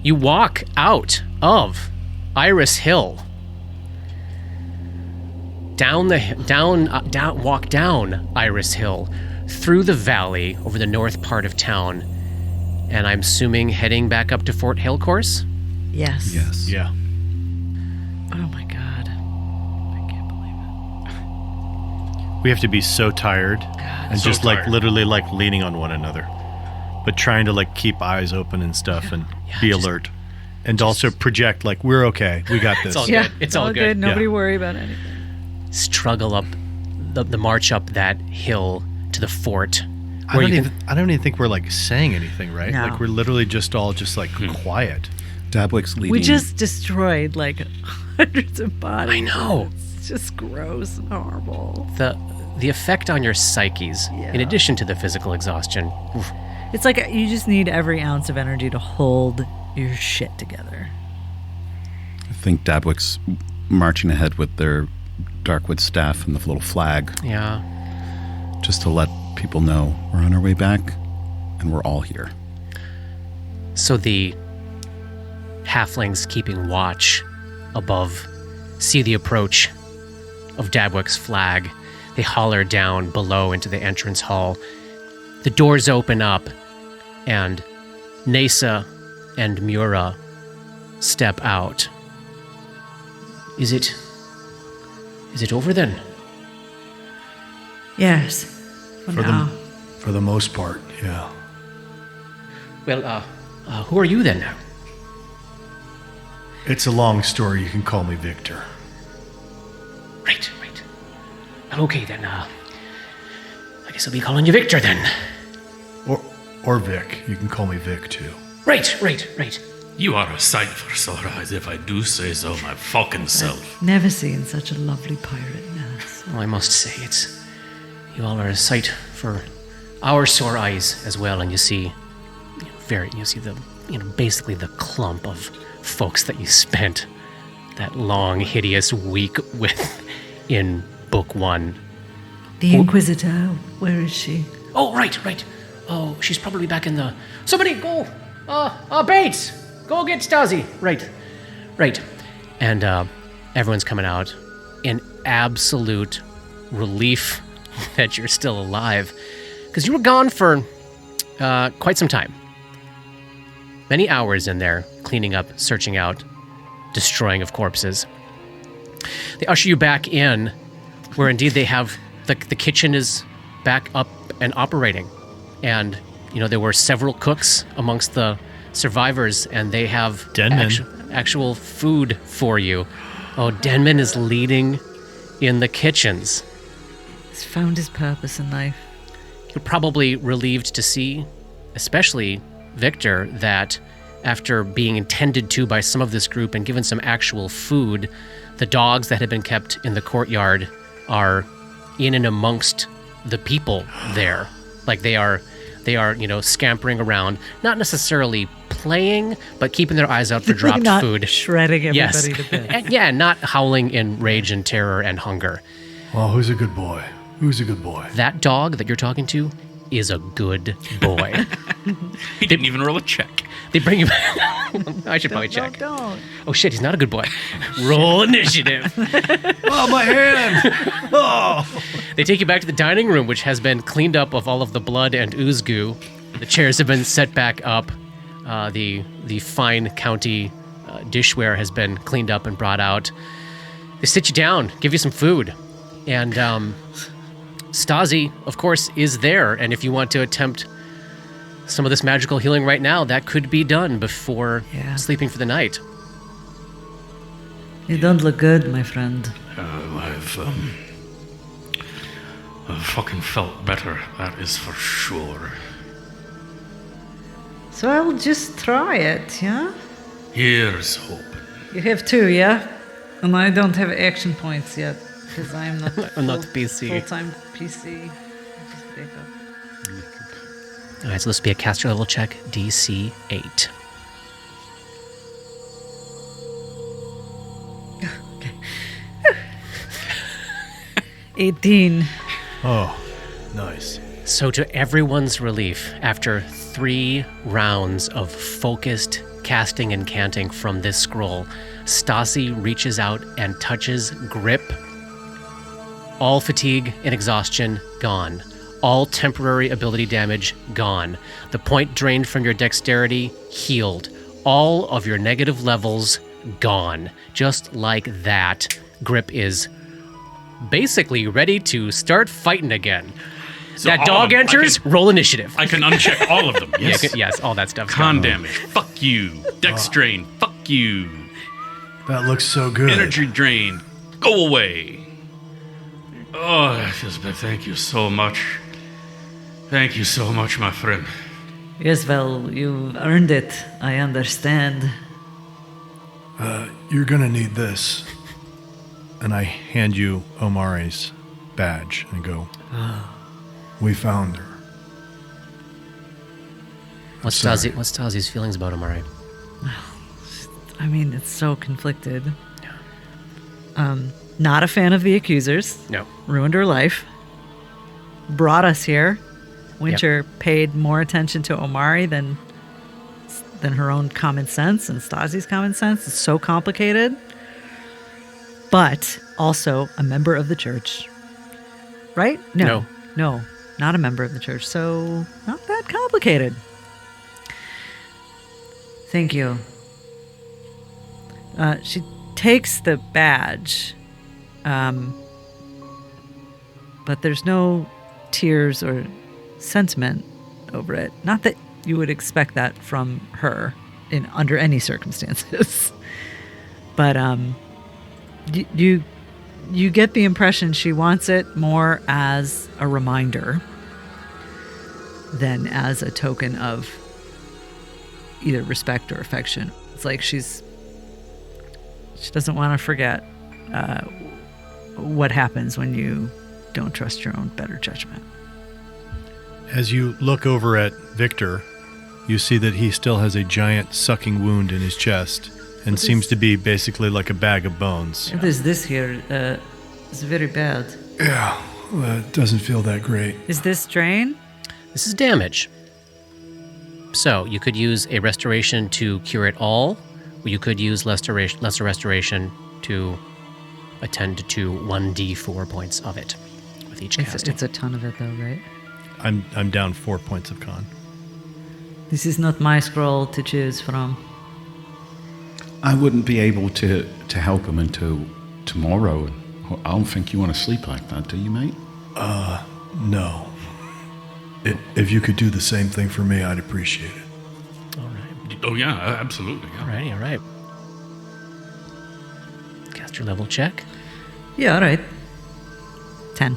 You walk out of Iris Hill. Walk down Iris Hill, through the valley, over the north part of town, and I'm assuming heading back up to Fort Hillcourse? Yes. Yes. Yeah. Oh my God. I can't believe it. We have to be so tired and So just like tired. literally like leaning on one another, but trying to like keep eyes open and stuff and be just- alert, and also project like we're okay, we got this. all Yeah, good. It's all good. Nobody Yeah. worry about anything. Struggle up the march up that hill to the fort. I don't even think we're like saying anything, right? No. Like we're literally just all just like quiet. Dabwick's leading. We just destroyed like hundreds of bodies. I know. It's just gross and horrible. The effect on your psyches, in Yeah. addition to the physical exhaustion. Oof. It's like you just need every ounce of energy to hold your shit together. I think Dabwick's marching ahead with their Darkwood staff and the little flag, Yeah. just to let people know we're on our way back and we're all here. So the halflings keeping watch above see the approach of Dabwick's flag. They holler down below into the entrance hall. The doors open up, and Nasa and Mura step out. Is it over then? Yes. For now. For the most part, yeah. Well, who are you then? It's a long story. You can call me Victor. Right. Okay then, I guess I'll be calling you Victor then. Or Vic. You can call me Vic too. Right. You are a sight for sore eyes, if I do say so my fucking self. Never seen such a lovely pirate nurse. Well, I must say, you all are a sight for our sore eyes as well, and you see basically the clump of folks that you spent that long, hideous week with in Book 1. The Inquisitor, where is she? Oh, right. Oh, she's probably back in the... Somebody go! Bates! Go get Stasi! Right. And everyone's coming out in absolute relief that you're still alive. Because you were gone for quite some time. Many hours in there, cleaning up, searching out, destroying of corpses. They usher you back in, where indeed they have the kitchen is back up and operating. And, there were several cooks amongst the survivors, and they have actual food for you. Oh, Denman is leading in the kitchens. He's found his purpose in life. You're probably relieved to see, especially Victor, that after being tended to by some of this group and given some actual food, the dogs that had been kept in the courtyard are in and amongst the people there. Like they are, scampering around, not necessarily playing, but keeping their eyes out for dropped not food. Shredding everybody to bits. And not howling in rage and terror and hunger. Well, who's a good boy? Who's a good boy? That dog that you're talking to is a good boy. He didn't even roll a check. They bring you I should probably check. Don't. Oh shit, he's not a good boy. Roll initiative. Oh, my hand! Oh! They take you back to the dining room, which has been cleaned up of all of the blood and ooze goo. The chairs have been set back up. The fine county dishware has been cleaned up and brought out. They sit you down, give you some food. And Stasi, of course, is there. And if you want to attempt some of this magical healing right now, that could be done before sleeping for the night. You don't look good, my friend. I've fucking felt better, that is for sure. So I'll just try it, yeah? Here's hoping. You have 2, yeah? And I don't have action points yet, because I'm not I'm not PC. Full-time PC. Just back up. All right, so this will be a caster level check, DC 8. Okay. 18. Oh, nice. So to everyone's relief, after 3 rounds of focused casting and canting from this scroll, Stasi reaches out and touches Grip. All fatigue and exhaustion gone. All temporary ability damage gone. The point drained from your dexterity healed. All of your negative levels gone. Just like that, Grip is basically ready to start fighting again. So that all dog of them, enters, roll initiative. I can uncheck all of them. Yes. Yes, all that stuff. Con damage. Fuck you. Dex drain. Fuck you. That looks so good. Energy drain. Go away. Oh, that feels bad. Thank you so much. Thank you so much, my friend. Yes, well, you've earned it. I understand. You're gonna need this. And I hand you Omari's badge and go, we found her. What's Stasi's feelings about Omari? I mean, it's so conflicted. Not a fan of the accusers. No. Ruined her life. Brought us here. Winter paid more attention to Omari than her own common sense and Stasi's common sense. It's so complicated. But also a member of the church. Right? No, not a member of the church. So not that complicated. Thank you. She takes the badge, but there's no tears or sentiment over it. Not that you would expect that from her under any circumstances. But you get the impression she wants it more as a reminder than as a token of either respect or affection. It's like she doesn't want to forget what happens when you don't trust your own better judgment. As you look over at Victor, you see that he still has a giant sucking wound in his chest and seems to be basically like a bag of bones. What is this here? It's very bad. Yeah, it doesn't feel that great. Is this drain? This is damage. So you could use a restoration to cure it all, or you could use lesser restoration to attend to 1d4 points of it with each casting. It's a ton of it though, right? I'm down 4 points of con. This is not my scroll to choose from. I wouldn't be able to help him until tomorrow. I don't think you want to sleep like that, do you, mate? No. If you could do the same thing for me, I'd appreciate it. All right. Oh, yeah, absolutely. Yeah. All right. Caster level check. Yeah, all right. 10.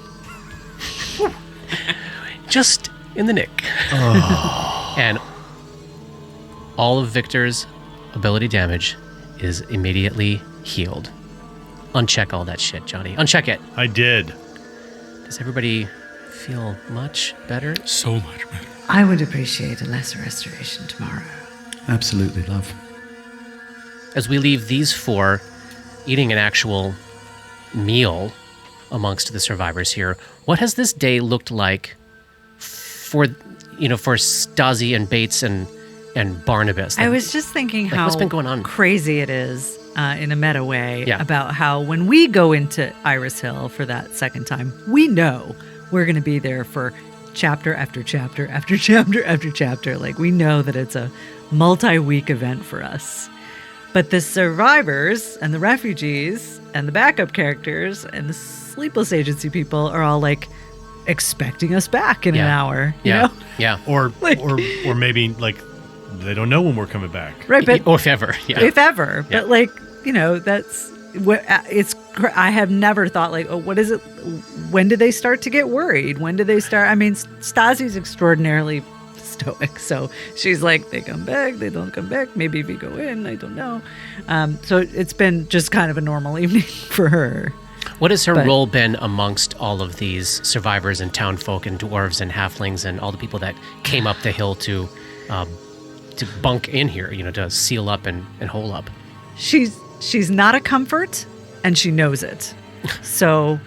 Just in the nick. And all of Victor's ability damage is immediately healed. Uncheck all that shit, Johnny. Uncheck it. I did. Does everybody feel much better? So much better. I would appreciate a lesser restoration tomorrow. Absolutely, love. As we leave these four eating an actual meal amongst the survivors here, what has this day looked like for Stasi and Bates and Barnabas? I was just thinking how what's been going on? Crazy it is in a meta way Yeah. about how when we go into Iris Hill for that second time, we know we're going to be there for chapter after chapter after chapter after chapter. Like, we know that it's a multi-week event for us. But the survivors and the refugees and the backup characters and the Sleepless Agency people are all like expecting us back in an hour. You know? Yeah. Or Like- or maybe like they don't know when we're coming back. Right, but Or if ever. Yeah. if ever. Yeah. But like, that's what I have never thought like, oh, what is it? When do they start to get worried? When do they start? I mean, Stasi's extraordinarily stoic, so she's like, they come back, they don't come back. Maybe if we go in, I don't know. So it's been just kind of a normal evening for her. What has her But- role been amongst all of these survivors and townfolk and dwarves and halflings and all the people that came up the hill to bunk in here, to seal up and hole up? She's not a comfort, and she knows it. So,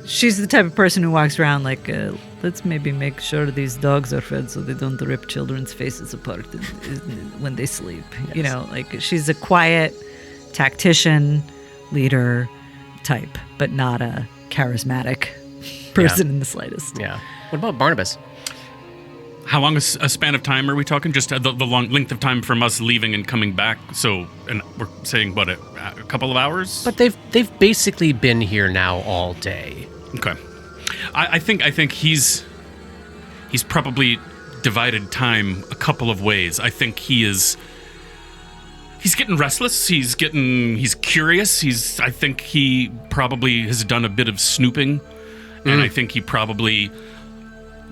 she's the type of person who walks around like, let's maybe make sure these dogs are fed so they don't rip children's faces apart when they sleep. Like, she's a quiet tactician, leader type, but not a charismatic person in the slightest. Yeah. What about Barnabas? How long a span of time are we talking? Just the long length of time from us leaving and coming back. So, and we're saying, what, a couple of hours? But they've basically been here now all day. Okay. I think he's probably divided time a couple of ways. I think he's getting restless. He's curious. I think he probably has done a bit of snooping, and I think he probably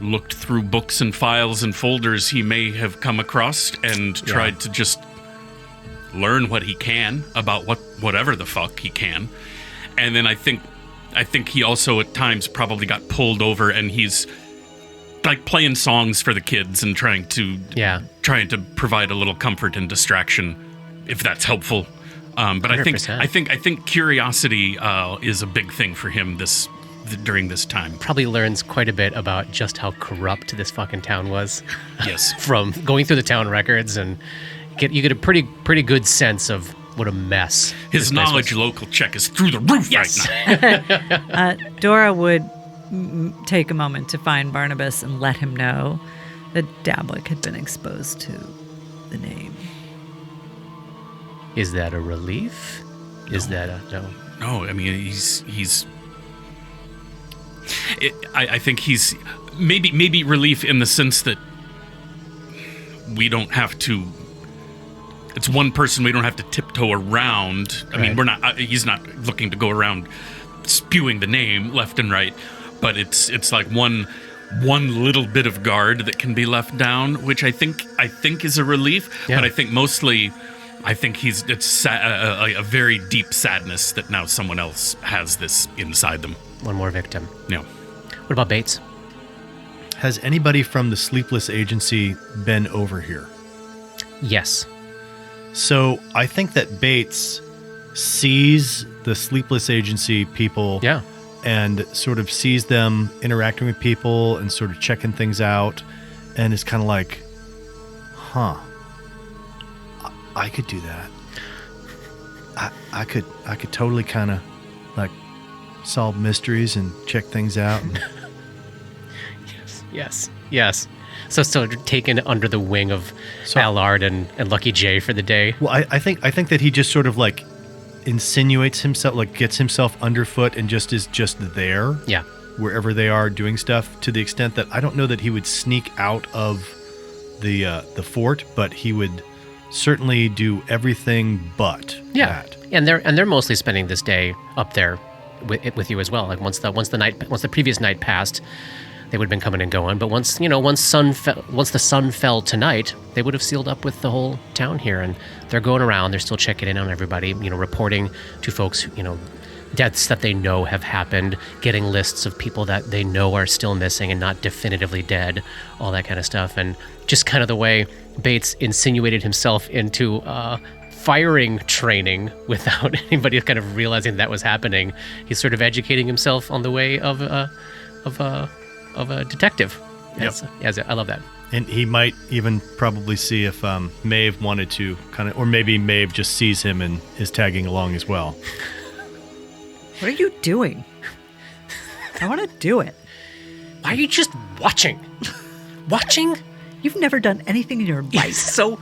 looked through books and files and folders he may have come across and tried to just learn what he can about whatever the fuck he can. And then I think he also at times probably got pulled over, and he's like playing songs for the kids and trying to provide a little comfort and distraction, if that's helpful. But 100%. I think curiosity is a big thing for him during this time. Probably learns quite a bit about just how corrupt this fucking town was. Yes. From going through the town records, and you get a pretty good sense of what a mess. His this place knowledge was. local check is through the roof right now. Dora would take a moment to find Barnabas and let him know that Dabwick had been exposed to the name. Is that a relief? Is that a no? No, I mean he's. I think he's maybe relief in the sense that we don't have to. It's one person we don't have to tiptoe around. I mean, we're not. He's not looking to go around spewing the name left and right, but it's like one little bit of guard that can be left down, which I think is a relief. Yeah. But I think mostly. I think it's a very deep sadness that now someone else has this inside them. One more victim. Yeah. What about Bates? Has anybody from the Sleepless Agency been over here? Yes. So I think that Bates sees the Sleepless Agency people and sort of sees them interacting with people and sort of checking things out, and is kind of like, I could do that. I could totally kind of like solve mysteries and check things out. And Yes. So taken under the wing of Allard and Lucky J for the day. Well, I think that he just sort of like insinuates himself, like gets himself underfoot and just is just there. Yeah. Wherever they are doing stuff, to the extent that I don't know that he would sneak out of the fort, but he would certainly do everything but that. And they're mostly spending this day up there with you as well. Like once the previous night passed, they would have been coming and going. But once the sun fell tonight, they would have sealed up with the whole town here, and they're going around. They're still checking in on everybody. Reporting to folks. Deaths that they know have happened, getting lists of people that they know are still missing and not definitively dead, all that kind of stuff. And just kind of the way Bates insinuated himself into firing training without anybody kind of realizing that was happening. He's sort of educating himself on the way of a detective. I love that. And he might even probably see if Maeve wanted to or maybe Maeve just sees him and is tagging along as well. What are you doing? I want to do it. Why are you just watching? Watching? You've never done anything in your life. It's so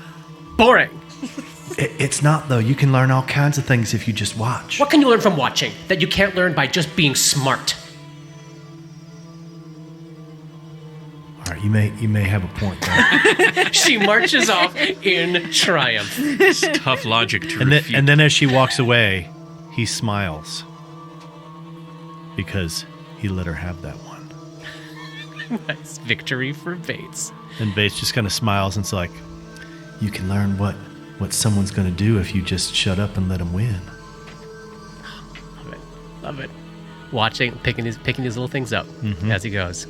boring. It's not, though. You can learn all kinds of things if you just watch. What can you learn from watching that you can't learn by just being smart? All right, you may have a point there. She marches off in triumph. It's tough logic to refute. And then as she walks away, he smiles. Because he let her have that one. Nice victory for Bates. And Bates just kind of smiles and it's like, You can learn what someone's going to do if you just shut up and let them win. Love it. Watching, picking these little things up as he goes.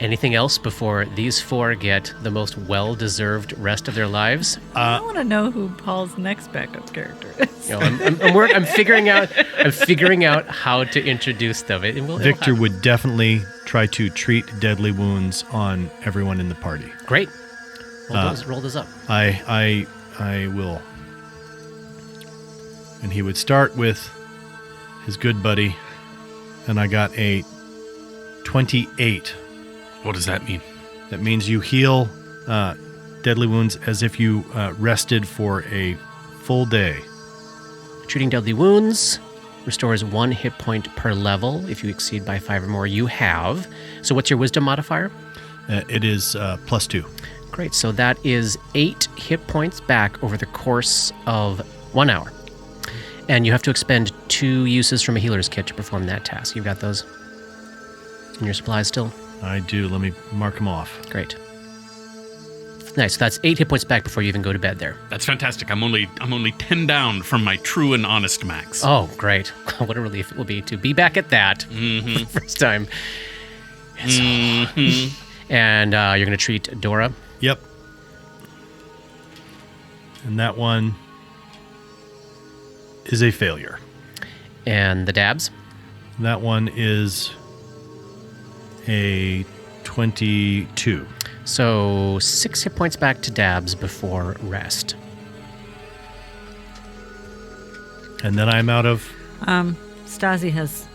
Anything else before these four get the most well-deserved rest of their lives? I want to know who Paul's next backup character is. I'm figuring out how to introduce them. Victor would definitely try to treat deadly wounds on everyone in the party. Great. Roll those up. I will. And he would start with his good buddy, and I got a 28. What does that mean? That means you heal deadly wounds as if you rested for a full day. Treating deadly wounds restores 1 hit point per level. If you exceed by 5 or more, you have. So what's your wisdom modifier? It is +2. Great. So that is 8 hit points back over the course of 1 hour. And you have to expend 2 uses from a healer's kit to perform that task. You've got those in your supplies still? I do. Let me mark them off. Great. Nice. So that's 8 hit points back before you even go to bed there. That's fantastic. I'm only 10 down from my true and honest max. Oh, great. What a relief it will be to be back at that for the first time. And you're going to treat Dora. Yep. And that one is a failure. And the dabs? That one is a 22. So 6 hit points back to dabs before rest. And then I'm out of... Stasi has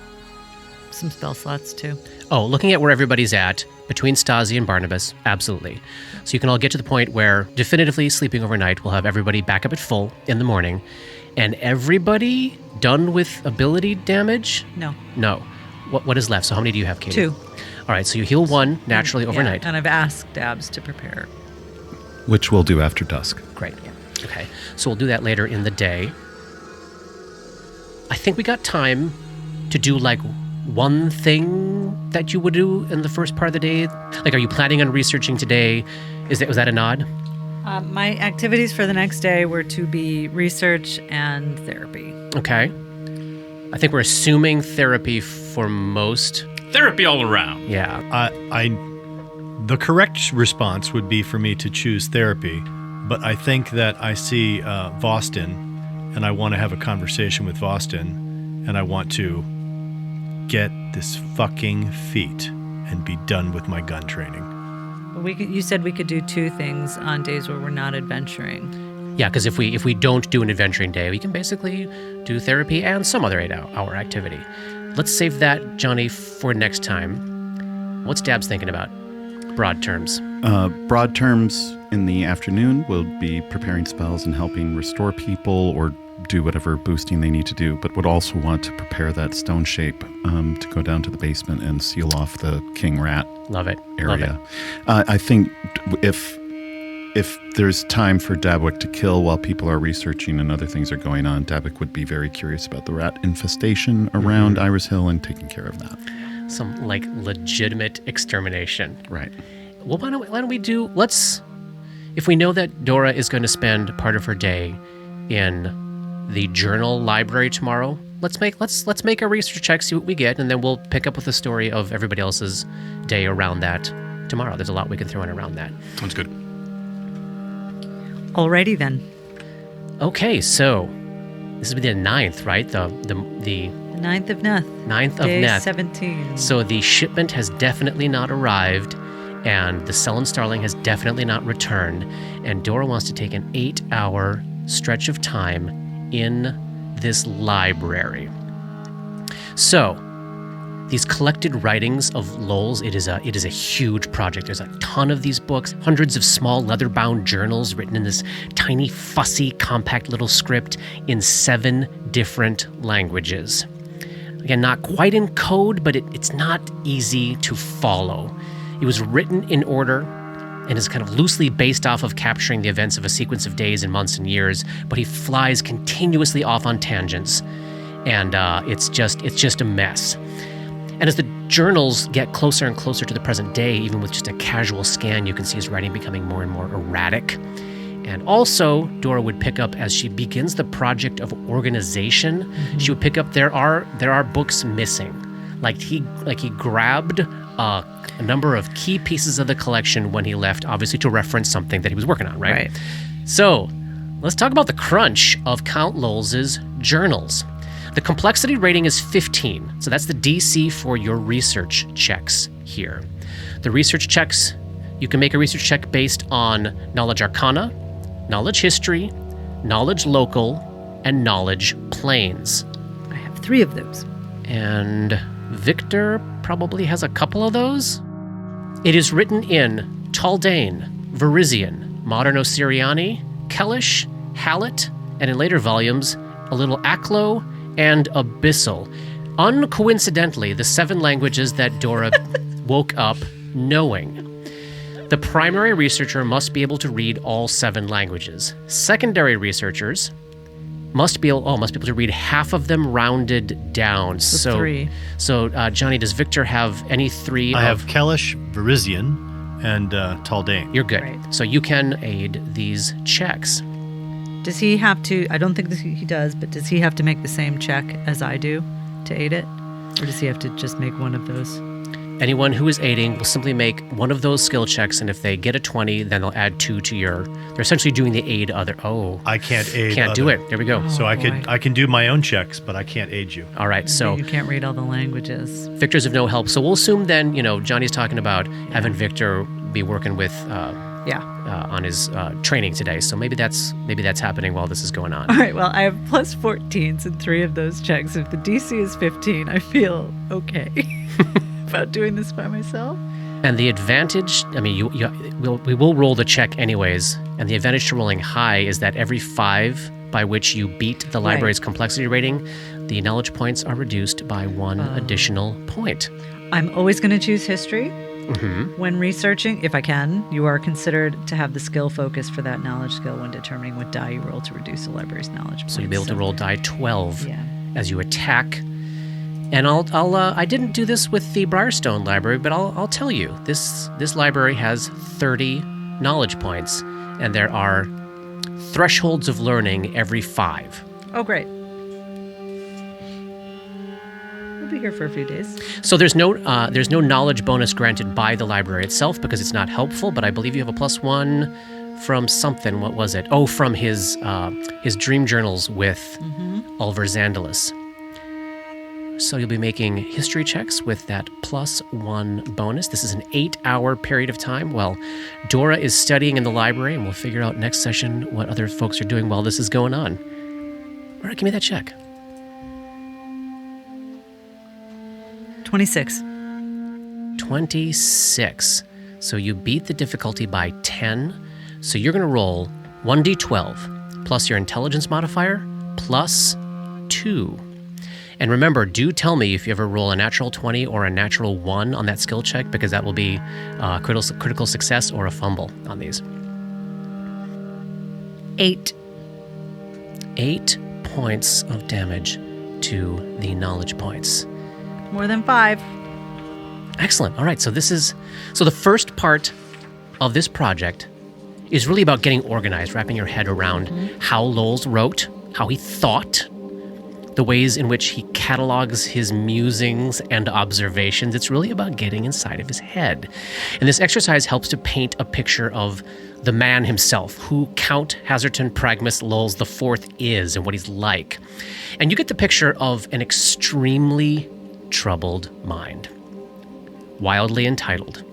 some spell slots too. Oh, looking at where everybody's at, between Stasi and Barnabas, absolutely. So you can all get to the point where definitively sleeping overnight will have everybody back up at full in the morning. And everybody done with ability damage? No. No. What is left? So how many do you have, Katie? 2. All right, so you heal 1 naturally overnight. And I've asked Dabs to prepare. Which we'll do after dusk. Great. Okay, so we'll do that later in the day. I think we got time to do like one thing that you would do in the first part of the day. Like, are you planning on researching today? Was that a nod? My activities for the next day were to be research and therapy. Okay. I think we're assuming therapy for most. Therapy all around. Yeah. The correct response would be for me to choose therapy, but I think that I see Vostin, and I want to have a conversation with Vostin, and I want to get this fucking feat and be done with my gun training. You said we could do 2 things on days where we're not adventuring. Yeah, because if we don't do an adventuring day, we can basically do therapy and some other 8-hour activity. Let's save that, Johnny, for next time. What's Dabs thinking about? broad terms? Broad terms in the afternoon will be preparing spells and helping restore people or do whatever boosting they need to do, but would also want to prepare that stone shape to go down to the basement and seal off the king rat Love it. area. Love it. I think if there's time for Dabwick to kill while people are researching and other things are going on, Dabwick would be very curious about the rat infestation around Iris Hill and taking care of that. Some like legitimate extermination. Right. Well, why don't we do? If we know that Dora is going to spend part of her day in the journal library tomorrow, let's make a research check, see what we get, and then we'll pick up with the story of everybody else's day around that tomorrow. There's a lot we can throw in around that. Sounds good. Alrighty then. Okay, so this would be the 9th, right? The 9th of Neth. 9th of Day Neth. 17. So the shipment has definitely not arrived, and the Sullen Starling has definitely not returned, and Dora wants to take an 8-hour stretch of time in this library. So, these collected writings of Lowell's, it is a huge project. There's a ton of these books, hundreds of small leather-bound journals written in this tiny, fussy, compact little script in 7 different languages. Again, not quite in code, but it's not easy to follow. It was written in order and is kind of loosely based off of capturing the events of a sequence of days and months and years, but he flies continuously off on tangents, and it's just a mess. And as the journals get closer and closer to the present day, even with just a casual scan, you can see his writing becoming more and more erratic. And also, Dora would pick up, as she begins the project of organization, she would pick up there are books missing. Like he grabbed a number of key pieces of the collection when he left, obviously to reference something that he was working on, right? Right. So, let's talk about the crunch of Count Lowell's journals. The complexity rating is 15, so that's the DC for your research checks here. The research checks, you can make a research check based on knowledge arcana, knowledge history, knowledge local, and knowledge planes. I have 3 of those. And Victor probably has a couple of those. It is written in Taldane, Varisian, Modern Osiriani, Kellish, Hallett, and in later volumes, a little Aklo and Abyssal. Uncoincidentally, the 7 languages that Dora woke up knowing. The primary researcher must be able to read all 7 languages. Secondary researchers must be able to read half of them rounded down. So 3. So, Johnny, does Victor have any 3? I have Kellish, Varisian, and Taldane. You're good. Right. So you can aid these checks. Does he have to, I don't think he does, but does he have to make the same check as I do to aid it? Or does he have to just make one of those? Anyone who is aiding will simply make one of those skill checks, and if they get a 20, then they'll add 2 to your... They're essentially doing the aid other... Oh. I can't aid. Can't do other. it. There we go. So Oh, boy. I can do my own checks, but I can't aid you. All right, so You can't read all the languages. Victor's of no help. So we'll assume then, Johnny's talking about having Victor be working with... Yeah. on his training today. So maybe that's happening while this is going on. All right, well, I have plus 14s in 3 of those checks. If the DC is 15, I feel okay about doing this by myself. And the advantage, I mean, we will roll the check anyways, and the advantage to rolling high is that every 5 by which you beat the library's complexity rating, the knowledge points are reduced by 1 additional point. I'm always going to choose history. When researching, if I can, you are considered to have the skill focus for that knowledge skill when determining what die you roll to reduce the library's knowledge points. So you'll be able to roll die 12 Yeah. as you attack. And I didn't do this with the Briarstone library, but I'll tell you, this library has 30 knowledge points, and there are thresholds of learning every 5. Oh, great. We'll be here for a few days. So there's no knowledge bonus granted by the library itself because it's not helpful, but I believe you have a +1 from something. What was it? Oh, from his dream journals with Ulver Xandalus. So you'll be making history checks with that +1 bonus. This is an 8-hour period of time while Dora is studying in the library, and we'll figure out next session what other folks are doing while this is going on. All right, give me that check. 26. 26. So you beat the difficulty by 10. So you're going to roll 1d12 plus your intelligence modifier plus 2. And remember, do tell me if you ever roll a natural 20 or a natural 1 on that skill check, because that will be critical success or a fumble on these. 8. 8 points of damage to the knowledge points. More than 5. Excellent. All right, so the first part of this project is really about getting organized, wrapping your head around how Lowell wrote, how he thought, the ways in which he catalogs his musings and observations. It's really about getting inside of his head. And this exercise helps to paint a picture of the man himself, who Count Hazerton Pragmus Lowell IV is and what he's like. And you get the picture of an extremely troubled mind. Wildly entitled,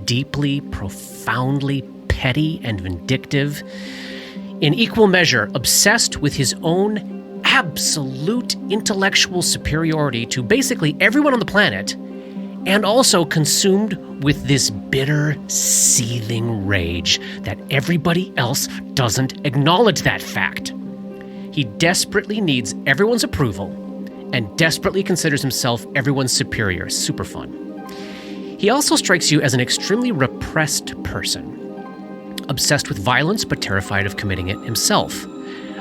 deeply, profoundly petty and vindictive, in equal measure obsessed with his own absolute intellectual superiority to basically everyone on the planet, and also consumed with this bitter, seething rage that everybody else doesn't acknowledge that fact. He desperately needs everyone's approval and desperately considers himself everyone's superior. Super fun. He also strikes you as an extremely repressed person, obsessed with violence but terrified of committing it himself.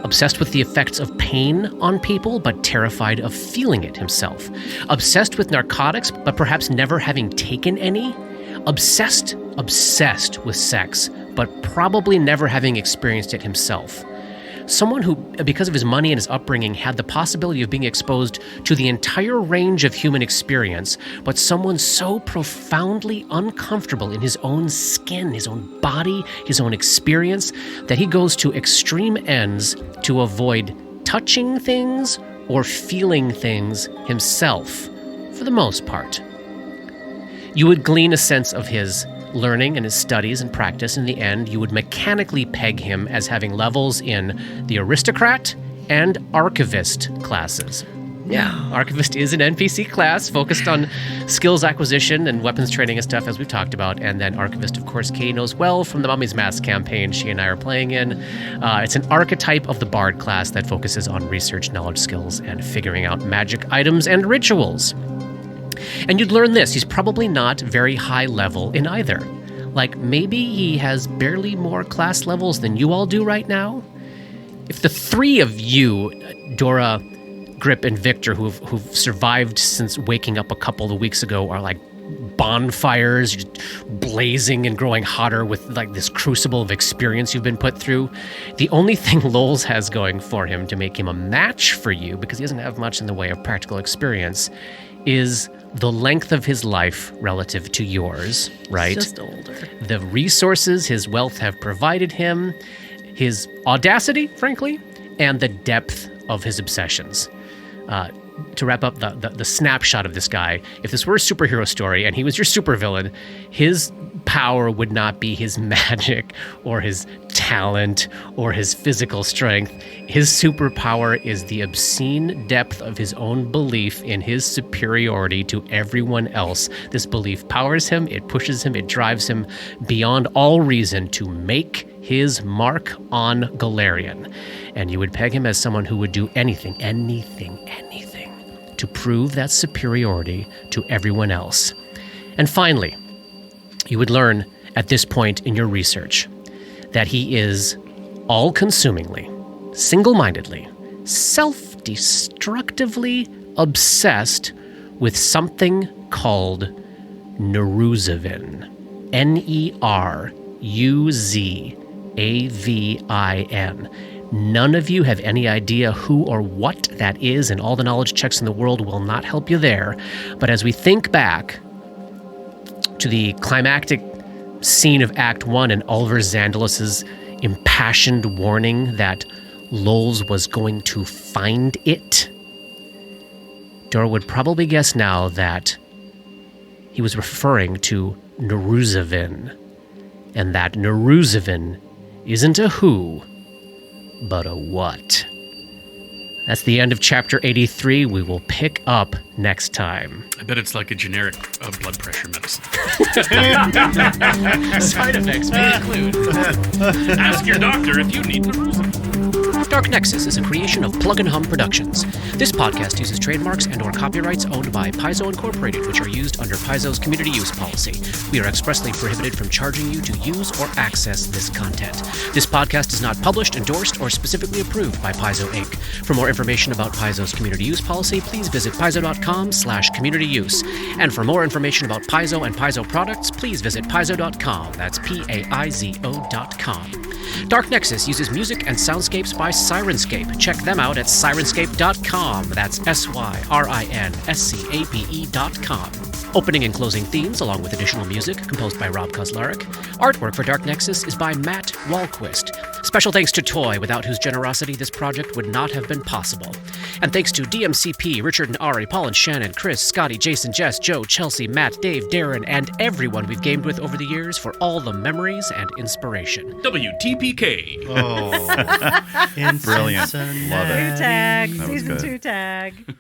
Obsessed with the effects of pain on people, but terrified of feeling it himself. Obsessed with narcotics, but perhaps never having taken any. Obsessed with sex, but probably never having experienced it himself. Someone who, because of his money and his upbringing, had the possibility of being exposed to the entire range of human experience, but someone so profoundly uncomfortable in his own skin, his own body, his own experience, that he goes to extreme ends to avoid touching things or feeling things himself, for the most part. You would glean a sense of his learning and his studies and practice. In the end, you would mechanically peg him as having levels in the aristocrat and archivist classes. Yeah, archivist is an NPC class focused on skills acquisition and weapons training and stuff, as we've talked about. And then archivist, of course, Kay knows well from the Mummy's Mask campaign she and I are playing in. It's an archetype of the bard class that focuses on research, knowledge, skills, and figuring out magic items and rituals. And you'd learn this, he's probably not very high level in either. Like, maybe he has barely more class levels than you all do right now. If the three of you, Dora, Grip, and Victor, who've survived since waking up a couple of weeks ago, are like bonfires, blazing and growing hotter with like this crucible of experience you've been put through, the only thing Lowell has going for him to make him a match for you, because he doesn't have much in the way of practical experience, is the length of his life relative to yours, right? He's just older. The resources his wealth have provided him, his audacity, frankly, and the depth of his obsessions. To wrap up the snapshot of this guy, if this were a superhero story and he was your supervillain, his power would not be his magic or his talent or his physical strength. His superpower is the obscene depth of his own belief in his superiority to everyone else. This belief powers him, it pushes him, it drives him beyond all reason to make his mark on Galarian. And you would peg him as someone who would do anything to prove that superiority to everyone else. And finally, you would learn at this point in your research that he is all-consumingly, single-mindedly, self-destructively obsessed with something called Neruzavin. Neruzavin. None of you have any idea who or what that is, and all the knowledge checks in the world will not help you there. But as we think back to the climactic scene of Act 1 and Ulver Zandalus's impassioned warning that Lowell was going to find it, Dora would probably guess now that he was referring to Neruzavin, and that Neruzavin isn't a who, but a what. That's the end of chapter 83. We will pick up next time. I bet it's like a generic blood pressure medicine. Side effects may include. Ask your doctor if you need Narusa. Dark Nexus is a creation of Plug and Hum Productions. This podcast uses trademarks and/or copyrights owned by Paizo Incorporated, which are used under Paizo's community use policy. We are expressly prohibited from charging you to use or access this content. This podcast is not published, endorsed, or specifically approved by Paizo Inc. For more information about Paizo's community use policy, please visit paizo.com/communityuse. And for more information about Paizo and Paizo products, please visit paizo.com. That's PAIZO.com. Dark Nexus uses music and soundscapes by Sirenscape. Check them out at sirenscape.com. That's SYRINSCAPE.com. Opening and closing themes, along with additional music, composed by Rob Kauzlaric. Artwork for Dark Nexus is by Matt Wahlquist. Special thanks to Toy, without whose generosity this project would not have been possible. And thanks to DMCP, Richard and Ari, Paul and Shannon, Chris, Scotty, Jason, Jess, Joe, Chelsea, Matt, Dave, Darren, and everyone we've gamed with over the years for all the memories and inspiration. WTPK. Oh, Brilliant. Love it. Tag. That was Season good. 2 tag.